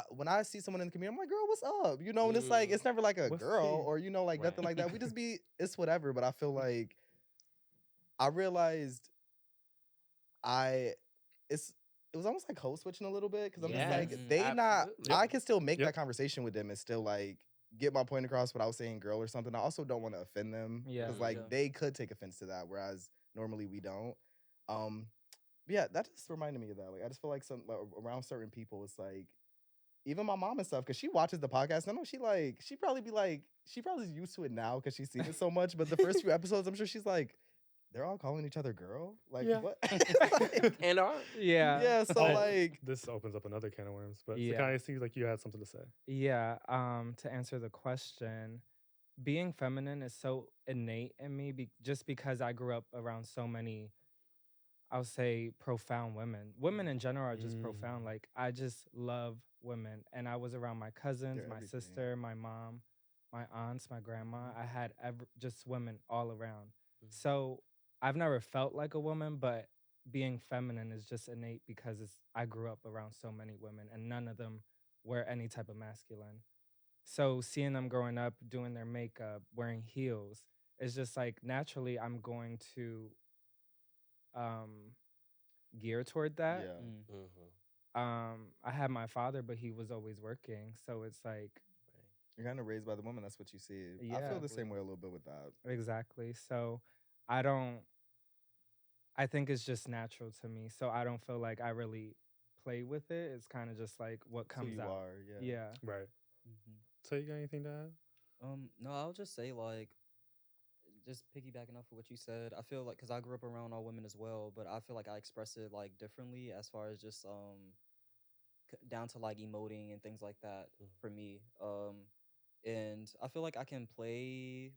When I see someone in the community, I'm like, girl, what's up? And it's like, it's never like a What's girl tea? or, like nothing Right. like that. We just it's whatever. But I feel like I realized I it was almost like code switching a little bit because I'm just Yes, like they absolutely. I can still make Yep. that conversation with them and still like get my point across without saying girl or something. I also don't want to offend them Yeah. because like Yeah. they could take offense to that, whereas normally we don't. Um, yeah, that just reminded me of that. Like I just feel like around certain people, it's like even my mom and stuff because she watches the podcast. And I know she probably used to it now because she's seen it so much. But the first few episodes, I'm sure she's like, they're all calling each other girl. Like Yeah. what? And are. Yeah. yeah. So Oh, like, this opens up another can of worms. But Yeah. Sakai, it seems like you had something to say. Yeah. To answer the question, being feminine is so innate in me just because I grew up around so many, I'll say, profound women. Women in general are just profound. Mm. Like, I just love women. And I was around my cousins, They're my everything. sister, my mom, my aunts, my grandma. I had just women all around. Mhm. So I've never felt like a woman, but being feminine is just innate because I grew up around so many women and none of them were any type of masculine. So seeing them growing up, doing their makeup, wearing heels, it's just like naturally I'm going to um gear toward that. yeah. Mm. I had my father, but he was always working. So it's like You're kind of raised by the woman. That's what you see. I Yeah. feel the same way a little bit with that. exactly. So I don't I think it's just natural to me. So I don't feel like I really play with it. It's kind of just like what That's who comes you out. are. Yeah. Yeah. Right. Mhm. So you got anything to add? No, I'll just say like, just piggybacking off of what you said. I feel like because I grew up around all women as well, but I feel like I express it like differently as far as just down to like emoting and things like that Mhm. for me. And I feel like I can play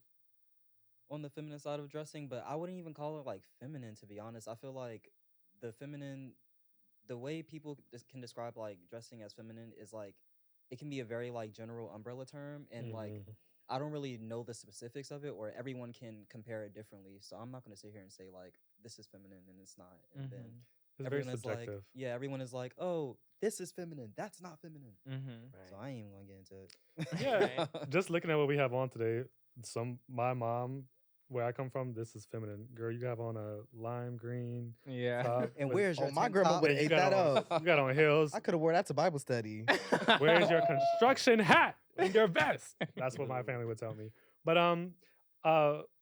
on the feminine side of dressing, but I wouldn't even call it like feminine to be honest. I feel like the feminine, the way people can describe like dressing as feminine is like it can be a very like general umbrella term, and like Mhm. I don't really know the specifics of it, or everyone can compare it differently. So I'm not gonna sit here and say like this is feminine and it's not, and then Mhm. It's very everyone is like, subjective. yeah, everyone is like, oh, this is feminine, that's not feminine. Mhm. So Right. I ain't even gonna get into it. Yeah, just looking at what we have on today, my mom, where I come from, this is feminine. Girl, you have on a lime green Yeah. top. And with- where's your Oh, my tank grandma top? would and have you ate got that on, up. You got on heels. I could have wore that to Bible study. Where's your construction hat and your vest? That's what my family would tell me. But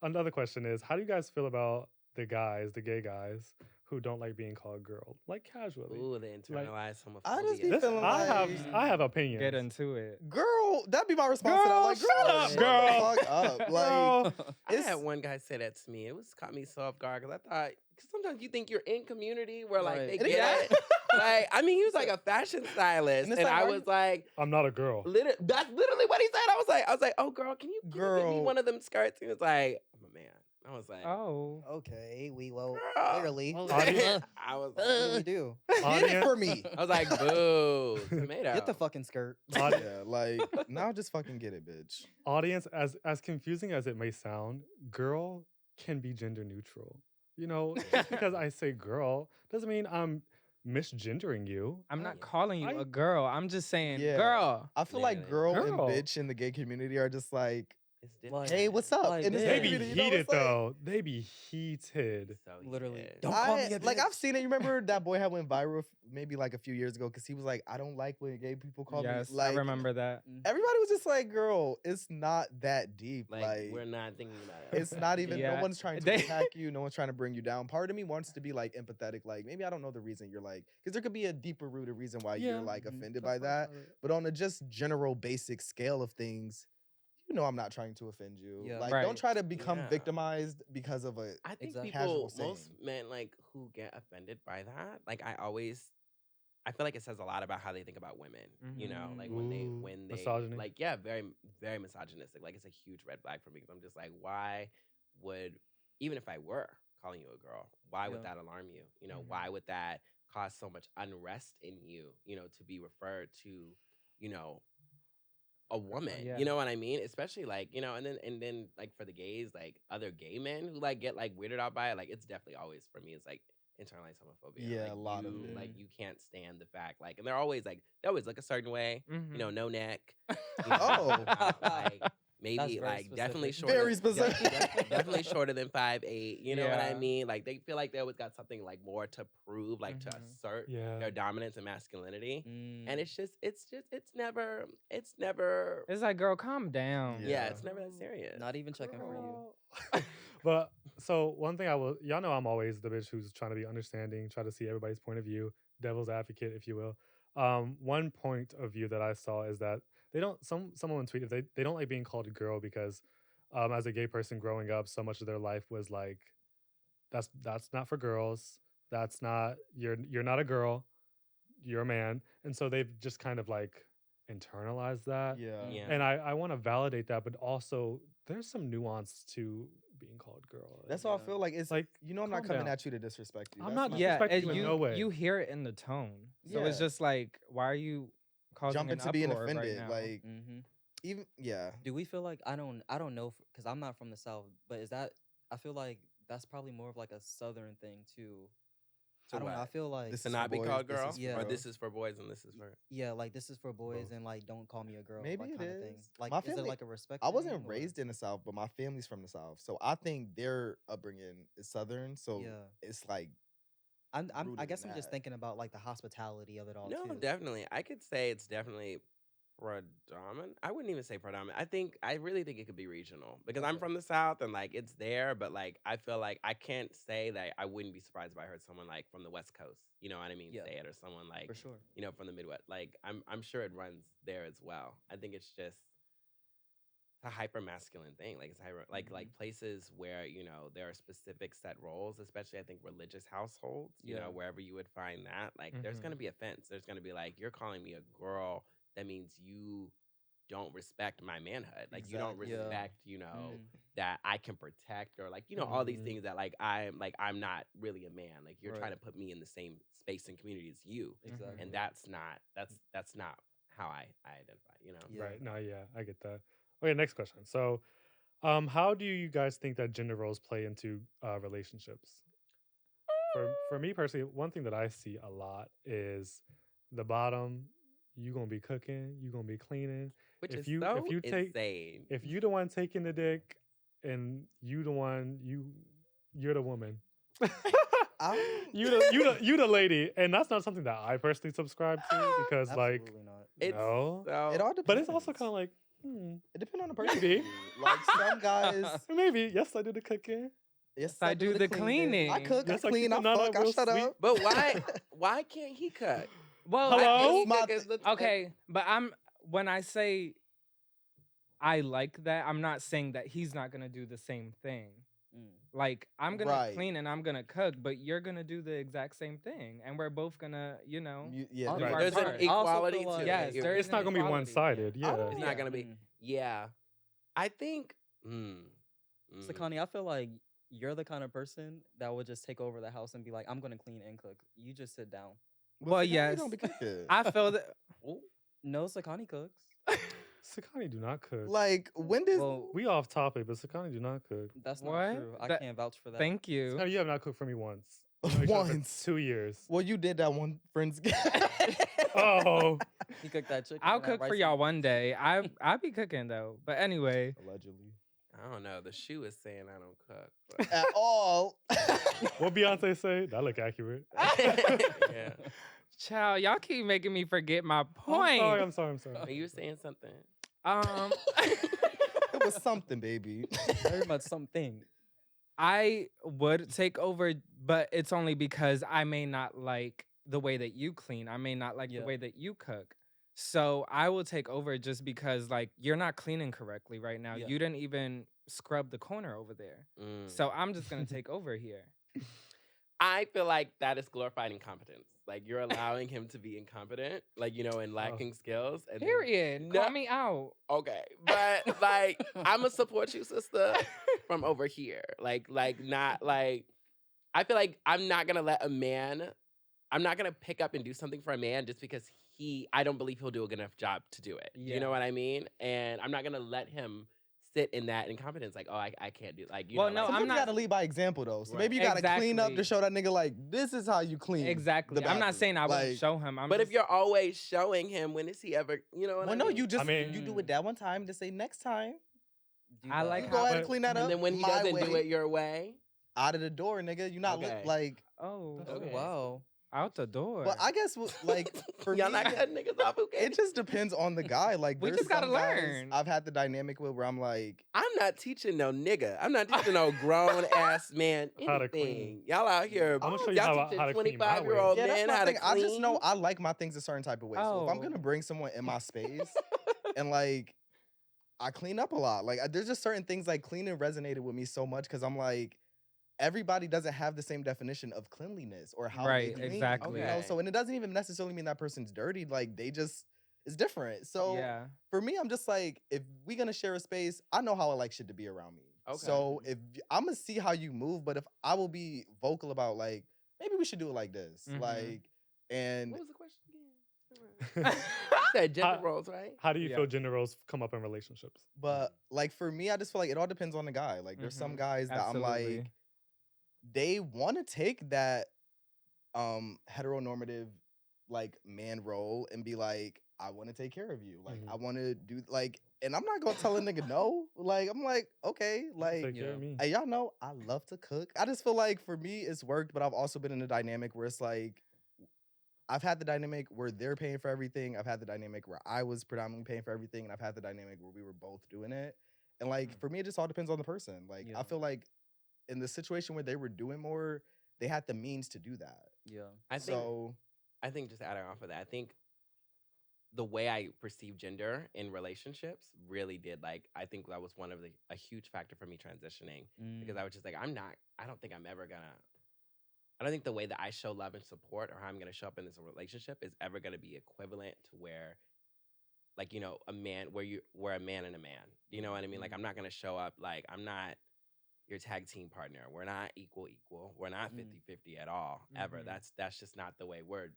another question is, how do you guys feel about the gay guys who don't like being called girl, like casually? Ooh, the internalized homophobia. I just be This, feeling I have opinions. Get into it. Girl, that'd be my response to that. Girl, Like, shut girl, up, shut girl. the fuck up. Like, Girl. I it's had one guy say that to me. It caught me so off guard because I thought sometimes you think you're in community where like Right. they And get it's it. Like, I mean, he was like a fashion stylist, And it's and like, I why was you- like, I'm not a girl. that's literally what he said. I was like, oh girl, can you give me Girl. one of them skirts? He was like, I'm a man. I was like, Oh. Okay, we will girl. clearly. Audience- I was What do we like, do? Get it Audience- for me. I was like, boo, tomato. Get the fucking skirt. Audi- Yeah, like now just fucking get it, bitch. Audience, as confusing as it may sound, girl can be gender neutral. You know, just because I say girl doesn't mean I'm misgendering you. I'm Oh, not yeah. calling you I- a girl. I'm just saying, Yeah. girl. I feel Yeah, like yeah. girl and Girl. bitch in the gay community are just like, It's different. Like, hey, what's up? Like, in this They yeah. be community, you know, heated it's like- though. They be heated. So Literally. heated. Don't call me a Like I've bitch. seen it. You remember that boy had went viral maybe like a few years ago because he was like, I don't like when gay people call Yes, me. Like, I remember that. Everybody was just like, girl, it's not that deep. Like, we're not thinking about it. It's not even. Yeah. No one's trying to They- attack you. No one's trying to bring you down. Part of me wants to be like empathetic. Like maybe I don't know the reason you're like, because there could be a deeper rooted reason why you're like Mhm. offended by that. But on a just general basic scale of things, you know, I'm not trying to offend you. Yeah. Like Right. don't try to become Yeah. victimized because of a. I think Exactly. people, Casual most saying. men like who get offended by that, like I feel like it says a lot about how they think about women. You know, like when they Ooh, when they misogyny. like yeah, very very misogynistic. Like it's a huge red flag for me because I'm just like, why would even if I were calling you a girl, why would Yeah. that alarm you? You know, Mhm. why would that cause so much unrest in you? You know, to be referred to, you know, a woman. Yeah. You know what I mean? Especially like, you know, and then like for the gays, like other gay men who like get like weirded out by it, like it's definitely always for me, it's like internalized homophobia. Yeah, like, a lot of you, it. like you can't stand the fact, like, and they're always like they always look a certain way, Mhm. you know, no neck. You Oh. like maybe very like definitely specific. shorter, Very specific. definitely shorter than 5'8". You know what I Yeah. mean? Like they feel like they always got something like more to prove, like to Mhm. assert Yeah. their dominance and masculinity. Mm. And it's never It's like, girl, calm down. yeah, Yeah. it's never that serious. Not even checking for you. But so one thing y'all know I'm always the bitch who's trying to be understanding, try to see everybody's point of view, devil's advocate, if you will. One point of view that I saw is that they don't. Someone tweeted they don't like being called a girl because, as a gay person growing up, so much of their life was like, that's not for girls. That's not you're not a girl. You're a man, and so they've just kind of like internalized that. Yeah. Yeah. And I want to validate that, but also there's some nuance to being called girl. That's all I Yeah. feel like. It's Like, like I'm not calm coming down. at you to disrespect you. I'm That's not my- Yeah, disrespect and you in you no way. you hear it in the tone. So it's Yeah. just like, why are you causing jump an into being uproar offended. right now? Like Mm-hmm. even yeah. Do we feel like I don't know because I'm not from the South, but is that I feel like that's probably more of like a Southern thing too. To I don't know. I what? feel like This To is not for be boys, called this girl, is for Yeah. or girls. this is for boys and this is for. yeah, like this is for boys Both. and like don't call me a girl. Maybe like, it kind of thing. is. Like My is it family- like a respect? I wasn't thing, or- raised in the South, but my family's from the South, so I think their upbringing is Southern. So Yeah. it's like I rooted guess in I'm just that. thinking about like the hospitality of it all No, too. definitely. I could say it's definitely predominant. I wouldn't even say predominant. I really think it could be regional because I'm Okay. from the South and like it's there, but like I feel like I can't say that I wouldn't be surprised if I heard someone like from the West Coast, you know what I mean, Yeah. say it, or someone like For sure. you know from the Midwest. Like I'm sure it runs there as well. I think it's just a hyper masculine thing. Like it's hyper like places where, you know, there are specific set roles, especially I think religious households, you Yeah. know, wherever you would find that. Like there's Mhm. gonna be offense. There's gonna be like, you're calling me a girl, that means you don't respect my manhood. Like you don't Exactly. Yeah. respect, you know, Mm. that I can protect, or like, you know, all these Mhm. things that I'm not really a man. Like you're trying Right. to put me in the same space and community as you. Exactly. And that's not how I identify, you know? Yeah. Right. No, yeah, I get that. Okay, next question. So, how do you guys think that gender roles play into relationships? For me personally, one thing that I see a lot is the bottom. You gonna be cooking. You gonna be cleaning. Which If is you- so if you take- insane. If you the one taking the dick, and you the one you're the woman. you the lady, and that's not something that I personally subscribe to because like Absolutely not. It's no. so It all depends. But it's also kind of like It depends on the person. Maybe. Like some guys. maybe yes I do the cooking. Yes, I do the cleaning. I cook. Yes, I I clean. keep I it not fuck. I real shut sweet. up. But why can't he cook? Well, Hello? Why can't he My cook as the- okay, but when I say I like that, I'm not saying that he's not gonna do the same thing. Mm. Like, I'm gonna Right. clean and I'm gonna cook, but you're gonna do the exact same thing, and we're both gonna, Yeah, Honestly, do our There's an part. I also equality feel to like- Yes, it. there is It's an not gonna be equality. one sided. I Yeah. don't- It's Yeah. not gonna be. Yeah, I think. So, Connie, I feel like you're the kind of person that would just take over the house and be like, I'm gonna clean and cook. You just sit down. Well, Sakani yes. don't be cooking. I feel that. Ooh. No, Sakani cooks. Sakani do not cook. Like, when does Well, We off topic, but Sakani do not cook. that's What? not true. I That- can't vouch for that. Thank you. Sakani, you have not cooked for me once. We've known each other for Once. 2 years. Well, you did that one friend's Oh, He cooked that chicken. I'll and that cook for rice and y'all beans. one day. I be cooking though. But anyway, Allegedly. I don't know. The shoe is saying I don't cook. but- At all. what Beyonce say? That look accurate. yeah. child, y'all keep making me forget my I'm point. sorry. I'm sorry. I'm sorry. Are you saying something? It was something, baby. Very much something. I would take over, but it's only because I may not like the way that you clean. I may not like Yeah. the way that you cook. So I will take over just because, like, you're not cleaning correctly right now. Yeah. You didn't even scrub the corner over there. Mm. So I'm just gonna take over here. I feel like that is glorified incompetence. Like you're allowing him to be incompetent, like and lacking skills. And then- Period. No- Call me out. Okay, but like I'm gonna support you, sister, from over here. Like not like. I feel like I'm not gonna let a man. I'm not gonna pick up and do something for a man just because I don't believe he'll do a good enough job to do it. You Yeah. know what I mean? And I'm not gonna let him sit in that incompetence. Like, oh, I can't do. Like, you Well, know, no, like, I'm Sometimes not- you gotta lead by example though. So Right. maybe you gotta clean up to Exactly. show that nigga like this is how you clean. Exactly. the I'm not bathroom. saying I won't Like, show him. I'm But if just- you're always showing him, when is he ever? You know what I Well, mean? no, you just mean- you do it that one time to say next time. Do I that. like You how- go ahead and But- clean that up. And then when he my doesn't way, do it your way, out of the door, nigga. You not Okay. like. oh, Oh, Okay. wow. out the door. But I guess like for y'all me, not cutting niggas off. Okay, it just depends on the guy. Like We there's just gotta some guys learn. I've had the dynamic with where I'm like, I'm not teaching no nigga. I'm not teaching no grown ass man How to anything. clean. Y'all out here. I'ma y'all show you how teaching to clean my 25-year-old yeah, that's men my how to thing. clean. I just know I like my things a certain type of way. So if I'm Oh. gonna bring someone in my space and like I clean up a lot, like there's just certain things like cleaning resonated with me so much because I'm like. Everybody doesn't have the same definition of cleanliness or how Right, they clean. exactly. You know? Okay. So, and it doesn't even necessarily mean that person's dirty. Like they just, it's different. So yeah. for me, I'm just like, if we gonna share a space, I know how I like shit to be around me. Okay. So if I'm gonna see how you move, but if I will be vocal about like, maybe we should do it like this, Mhm. like, and What was the question again? You said gender roles, right? How do you Yeah. feel gender roles come up in relationships? but like for me, I just feel like it all depends on the guy. Like there's some Mhm. guys that I'm Absolutely. like, they want to take that heteronormative like man role and be like, I want to take care of you. Like Mhm. I want to do like, and I'm not gonna tell a nigga no. Like I'm like, okay, like Take care yeah. of me. hey, y'all know I love to cook. I just feel like for me it's worked, but I've also been in a dynamic where it's like I've had the dynamic where they're paying for everything. I've had the dynamic where I was predominantly paying for everything, and I've had the dynamic where we were both doing it. And like for me, it just all depends on the person. Like Yeah. I feel like in the situation where they were doing more, they had the means to do that. Yeah. I think. So I think just adding off of that, I think the way I perceive gender in relationships really did I think that was one of a huge factor for me transitioning because I was just like, I don't think I'm ever gonna. I don't think the way that I show love and support or how I'm gonna show up in this relationship is ever gonna be equivalent to where, like, a man where a man and a man. You know what I mean? Like I'm not gonna show up like I'm not your tag team partner. We're not equal. We're not 50-50 at all, ever. Mhm. That's just not the way we're.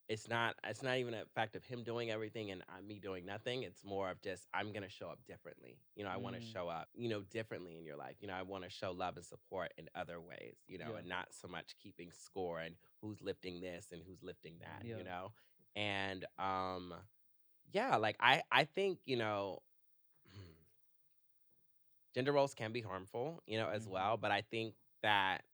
It's not even a fact of him doing everything and me doing nothing. It's more of just I'm gonna show up differently. I want to show up, differently in your life. I want to show love and support in other ways, Yeah. and not so much keeping score and who's lifting this and who's lifting that, Yeah. And yeah, like I think, gender roles can be harmful, as Mhm. well, but I think that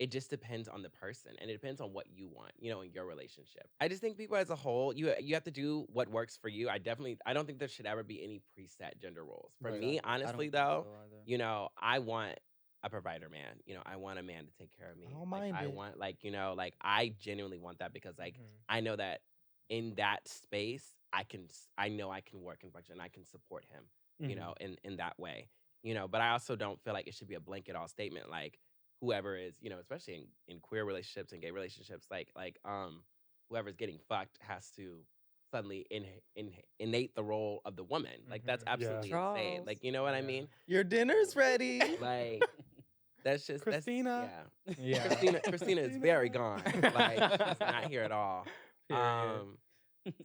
it just depends on the person and it depends on what you want, in your relationship. I just think people as a whole, you have to do what works for you. I don't think there should ever be any preset gender roles. For Right. me, I don't honestly think though, so either. I want a provider man. I want a man to take care of me. I don't Like, mind I it. want I genuinely want that because Mhm. I know that in that space I know I can work and function. I can support him, Mhm. in that way. But I also don't feel like it should be a blanket all statement. Like whoever is, especially in queer relationships and gay relationships, whoever's getting fucked has to suddenly innate the role of the woman. Like that's Mhm. Yeah. absolutely insane. Charles. Like, you know what I Yeah. mean? Your dinner's ready. Like that's Christina. Yeah. Christina is very gone. Like she's not here at all. Period.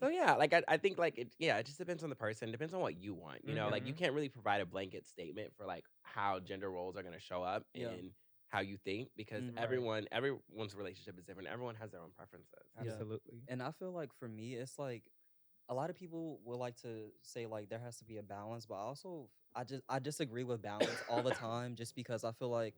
So yeah, like I think like it just depends on the person, depends on what you want. Like you Mhm. can't really provide a blanket statement for like how gender roles are gonna show up Yeah. in how you think because Mm. Right. everyone's relationship is different. Everyone has their own preferences. Yeah. Absolutely. And I feel like for me, it's like a lot of people would like to say like there has to be a balance, but I disagree with balance all the time just because I feel like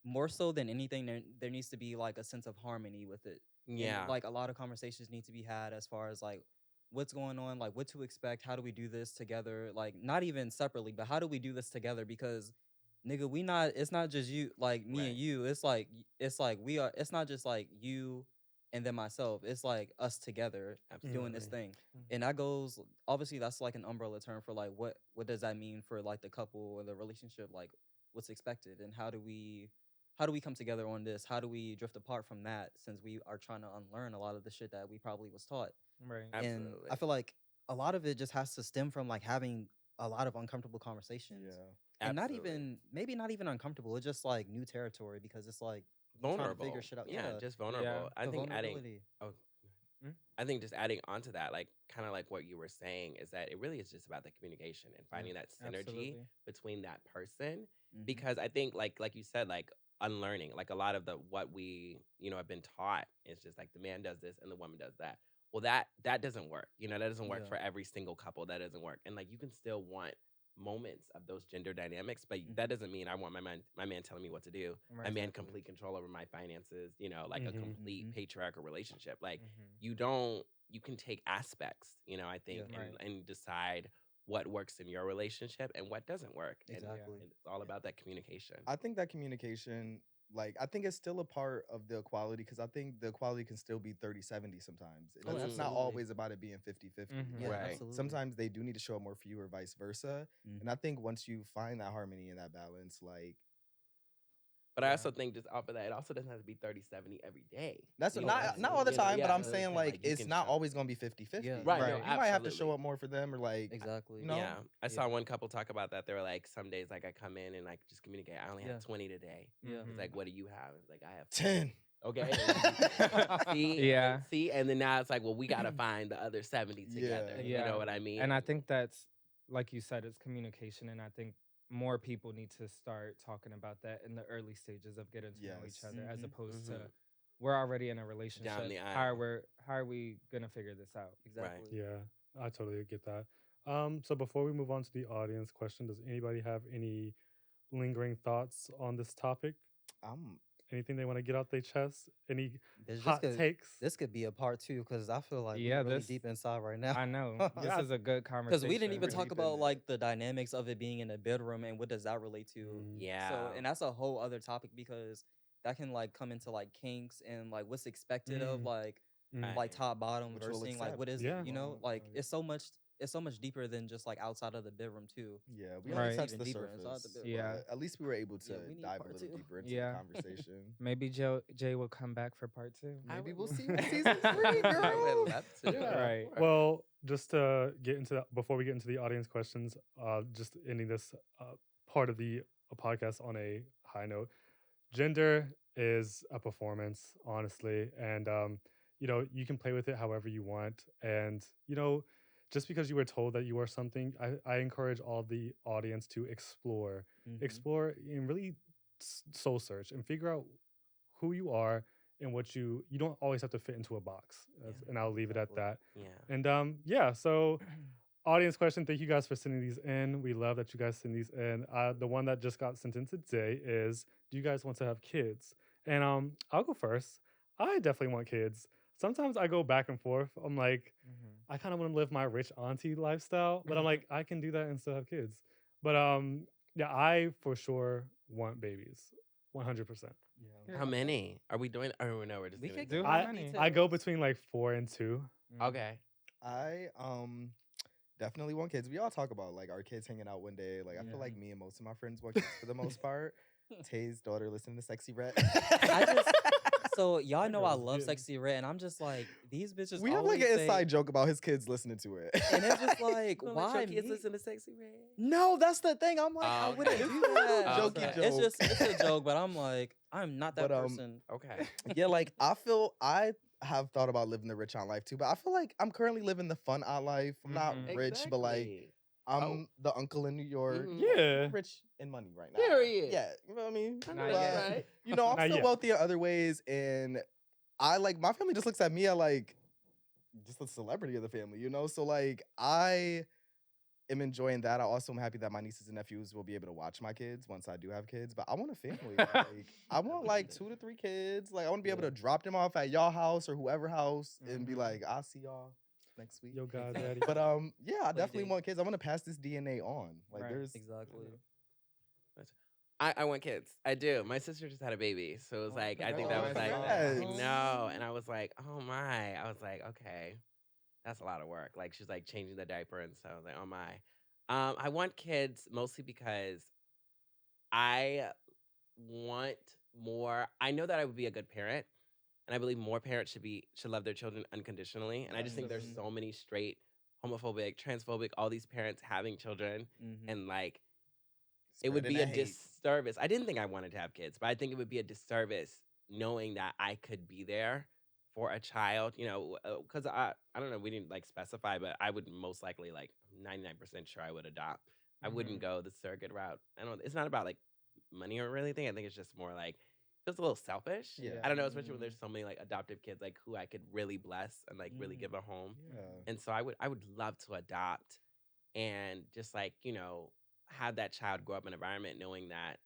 more so than anything there needs to be like a sense of harmony with it. And Yeah. like a lot of conversations need to be had as far as like what's going on, like what to expect, how do we do this together, like not even separately, but how do we do this together because nigga, it's not just you, like me Right. and you, it's like we are, it's not just like you and then myself, it's like us together doing this Absolutely. thing. And that goes, obviously that's like an umbrella term for like what does that mean for like the couple or the relationship, like what's expected and how do we come together on this, how do we drift apart from that, since we are trying to unlearn a lot of the shit that we probably was taught. Right. And Absolutely. I feel like a lot of it just has to stem from like having a lot of uncomfortable conversations. Yeah. And Absolutely. maybe not even uncomfortable, it's just like new territory because it's like you trying to Vulnerable. figure shit out. Yeah, Yeah, just vulnerable. I the think adding vulnerability. oh Mm. I think just adding onto that, like kind of like what you were saying, is that it really is just about the communication and Yeah. finding that synergy Absolutely. between that person. Mhm. Because I think like you said, like unlearning, like a lot of the what we, have been taught is just like the man does this and the woman does that. Well, that doesn't work. That doesn't work Yeah. for every single couple. That doesn't work. And like you can still want moments of those gender dynamics, but that doesn't mean I want my man telling me what to do. My Right. man Exactly. complete control over my finances, like a Mhm. complete Mhm. patriarchal relationship. Like Mhm. you can take aspects, I think, Yeah. and, Right. and decide what works in your relationship and what doesn't work. Exactly. And it's all about that communication. I think that communication, like, I think it's still a part of the equality because I think the equality can still be 30-70 sometimes. Oh, It's not absolutely. always about it being 50-50. Mhm. Yeah, Right. absolutely. Sometimes they do need to show up more for you or vice versa. And Mhm. I think once you find that harmony and that balance, like, But I Yeah. also think just off of that, it also doesn't have to be 30-70 every day. that's Oh, not all the absolutely. time, but I'm That's what saying saying. like You it's can not show. always gonna be 50-50. Yeah. Right, Like, no, you might have to show absolutely. up more for them or like Exactly. you know? Yeah, I saw Yeah. one couple talk about that. They were like, some days, like I come in and like just communicate. I only Yeah. have 20 today. Yeah. It's Mhm. like, what do you have? It's like, I have 10. Okay. See, Yeah. and then now it's like, well, we gotta find the other 70 together. Yeah. You know what I Exactly. mean? And I think that's, like you said, it's communication. And I think more people need to start talking about that in the early stages of getting to know each Yes. other, as Mhm. opposed to Mhm. we're already in a relationship. the How aisle. are we gonna figure this out? Exactly. Yeah, I totally get that. So before we move on to the audience question, does anybody have any lingering thoughts on this topic? I'm Anything they want to get out their chest? Any This hot takes? could be a part two because I feel like Yeah, we're really this deep inside right now. I know. This Yeah, is a good Because conversation. we didn't even We're talk deep in about it. like the dynamics of it being in a bedroom and what does that relate to. Mm, Yeah. So, and that's a whole other topic because that can like come into like kinks and like what's expected of mm, like mm. like top bottom Which we'll versing, like what is Yeah. it, Well, like yeah. it's so much deeper than just like outside of the bedroom too. Yeah, we Like, only Right. touched even the deeper inside the surface. bedroom. Yeah. But at least we were able to Yeah, we need dive a part little two. deeper into Yeah. the conversation. Maybe Jay will come back for part 2. I Maybe would- we'll see you in season 3, girl. I would love to. Yeah. Right. Sure. Well, just to get into that, before we get into the audience questions, just ending this part of the podcast on a high note. Gender is a performance, honestly, and you can play with it however you want, and just because you were told that you are something, I encourage all the audience to explore, Mhm. explore, and really soul search and figure out who you are and what you don't always have to fit into a box. And I'll leave it at Exactly. that. Yeah. And yeah, so audience question, thank you guys for sending these in. We love that you guys send these in. The one that just got sent in today is, do you guys want to have kids? And I'll go first. I definitely want kids. Sometimes I go back and forth. I'm like, I kind of want to live my rich auntie lifestyle, but I'm like, I can do that and still have kids. But yeah, I for sure want babies. 100%. Yeah. How many are we doing? Oh no, we're just We doing. could Do get how more many? I go details. between like 4 and 2. Okay. I Definitely want kids. We all talk about like our kids hanging out one day. Like I feel like me and most of my friends want kids for the most part. Tay's daughter listening to Sexy Red. I just so y'all That know I girl's love getting- Sexy Red, and I'm just like these bitches. We have like always an say- inside joke about his kids listening to it. and it's just like, You gonna let your why kids me? listen to Sexy Red? No, that's the thing. I'm like, I Oh, wouldn't okay. do that. Oh, Jokey okay. It's joke. it's a joke, but I'm like, I'm not that But, person. Okay. Yeah, like I have thought about living the rich out life too, but I feel like I'm currently living the fun out life. I'm not Mhm. rich, but like Exactly. I'm the uncle in New York. Mhm. Yeah. Rich in money right now. Period. Yeah, you know what I mean? I know Not that's yet. right. You know, I'm Not still yet. wealthy in other ways, and I like my family just looks at me as like just a celebrity of the family, you know? So like I am enjoying that. I also am happy that my nieces and nephews will be able to watch my kids once I do have kids. But I want a family. Like I want like 2 to 3 kids. Like I want to be able to drop them off at y'all house or whoever house and be Mhm. like, I'll see y'all next week. Yo, God, Exactly. daddy. But yeah, I definitely date. want kids. I want to pass this DNA on. Like Right, there's Exactly. I want kids. I do. My sister just had a baby, so it was Oh, like I think that was like congratulations. no, and I was like, oh my. I was like, okay, that's a lot of work. Like she's like changing the diaper and stuff. I was like, oh my. I want kids mostly because I want more. I know that I would be a good parent, and I believe more parents should love their children unconditionally. And I just think there's Absolutely. so many straight, homophobic, transphobic, all these parents having children, Mhm. and like it would spreading be a that hate. disservice. I didn't think I wanted to have kids, but I think it would be a disservice knowing that I could be there for a child, you know, because I don't know, we didn't like specify, but I would most likely like 99% sure I would adopt. I wouldn't go the surrogate route. I don't. It's not about like money or really thing. I think it's just more like just a little selfish. Yeah. I don't know, especially when there's so many like adoptive kids like who I could really bless and like really Mm. give a home. Yeah. And so I would love to adopt and just like, you know, have that child grow up in an environment knowing that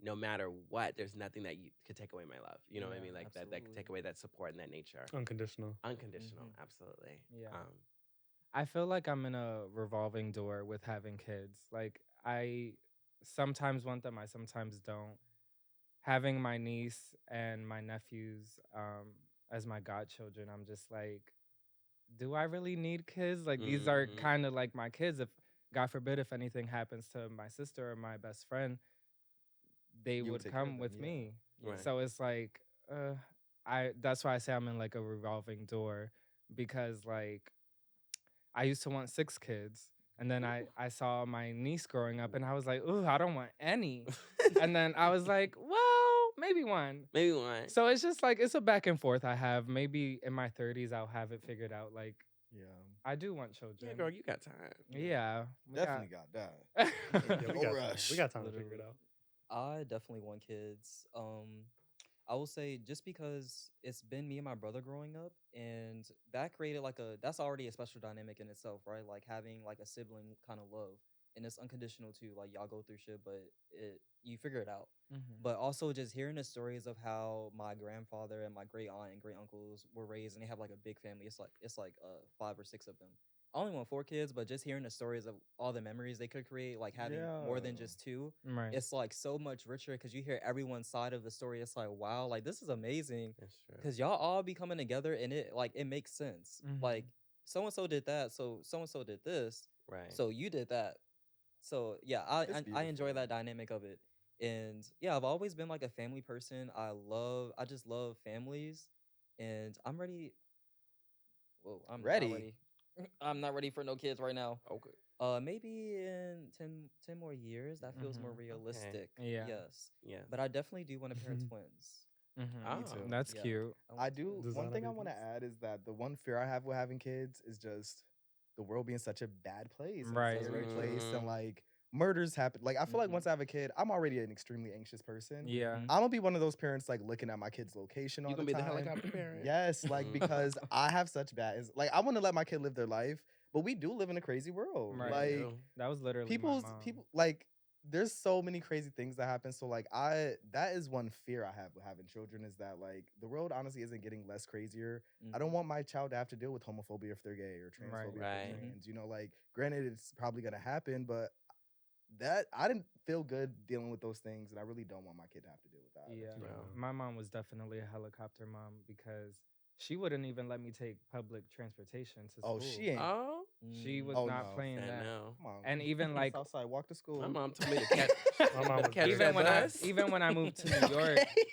no matter what, there's nothing that you could take away my love. You know what I Yeah, mean? Like that could absolutely. take away that support and that nature. Unconditional. Unconditional, Mhm. absolutely. Yeah. Um, I feel like I'm in a revolving door with having kids. Like I sometimes want them, I sometimes don't. Having my niece and my nephews as my godchildren, I'm just like, do I really need kids? Like these are Mhm. kind of like my kids. If God forbid if anything happens to my sister or my best friend, they You would would take care of come them, with yeah. me. Right. So it's like I that's why I say I'm in like a revolving door because like I used to want 6 kids. And then I saw my niece growing up and I was like, ooh, I don't want any. And then I was like, well, maybe one. Maybe one. So it's just like it's a back and forth I have. Maybe in my 30s I'll have it figured out. Like Yeah. I do want children. Yeah, girl, you got time. Yeah. we Definitely got that. Yeah, we No got time. rush. We got time to figure it Literally. out. I definitely want kids. I will say just because it's been me and my brother growing up, and that created like that's already a special dynamic in itself, right? Like having like a sibling kind of love, and it's unconditional too. Like y'all go through shit, but you figure it out. Mhm. But also just hearing the stories of how my grandfather and my great aunt and great uncles were raised, and they have like a big family. It's like 5 or 6 of them. I only want 4 kids, but just hearing the stories of all the memories they could create, like having more than Yeah. just 2, Right. it's like so much richer because you hear everyone's side of the story. It's like, wow, like this is amazing That's true. because y'all all be coming together and it makes sense. Like so and so did that, so and so did this, Right. so you did that. So yeah, It's I enjoy beautiful. that dynamic of it. And yeah, I've always been like a family person. I just love families, and I'm ready. Whoa, I'm Ready? not ready. I'm not ready for no kids right now. Okay. Maybe in 10 more years. That feels more Mhm. realistic. Yeah. Yes. Yeah. But I definitely do want to parent twins. Mhm. Me too. That's Yeah. cute. I do. Designer One thing I want to babies. add is that the one fear I have with having kids is just the world being such a bad place, and Right. scary place, and Mhm. like murders happen. Like I feel like Mhm. once I have a kid, I'm already an extremely anxious person. Yeah. Mhm. I'm gonna be one of those parents like looking at my kid's location all You the gonna be the time. helicopter parent? Yes, like Mhm. because I have such like I want to let my kid live their life, but we do live in a crazy world. Right. Like You. That was literally my people's mom. people like there's so many crazy things that happen. So like that is one fear I have with having children is that like the world honestly isn't getting less crazier. I don't want my child to have to deal with homophobia if they're gay or transphobia if they're Right. trans. You know, like granted it's probably gonna happen, but that I didn't feel good dealing with those things, and I really don't want my kid to have to deal with that. Yeah. No. My mom was definitely a helicopter mom because she wouldn't even let me take public transportation to school. Oh, she ain't. Oh, She was Oh, not no. playing said that. no. Come on. And even like Southside, walk to school. My mom told me to catch, My mom was catch good. that bus. even when I moved to New York, Okay.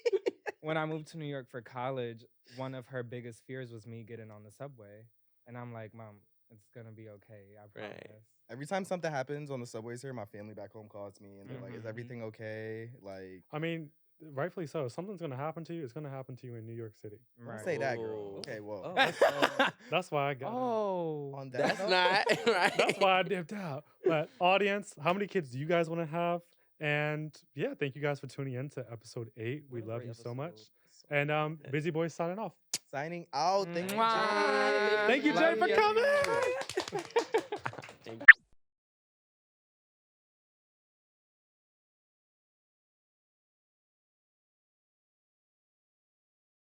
when I moved to New York for college, one of her biggest fears was me getting on the subway. And I'm like, Mom, it's gonna be okay. I promise. Right. Every time something happens on the subways here, my family back home calls me and they're like, "Is Mhm. everything okay?" Like, I mean, rightfully so. If something's gonna happen to you, it's gonna happen to you in New York City. don't Right. say that, girl. Oh. Okay, whoa. Oh, That's why I got. Oh. On that That's note, not right. That's why I dipped out. But audience, how many kids do you guys want to have? And yeah, thank you guys for tuning in to episode 8. We What a love great you so much. episode. And Busy Boy signing off. signing out. Thank you, Mwah. Jay. Thank you, Jay, Love for you. coming.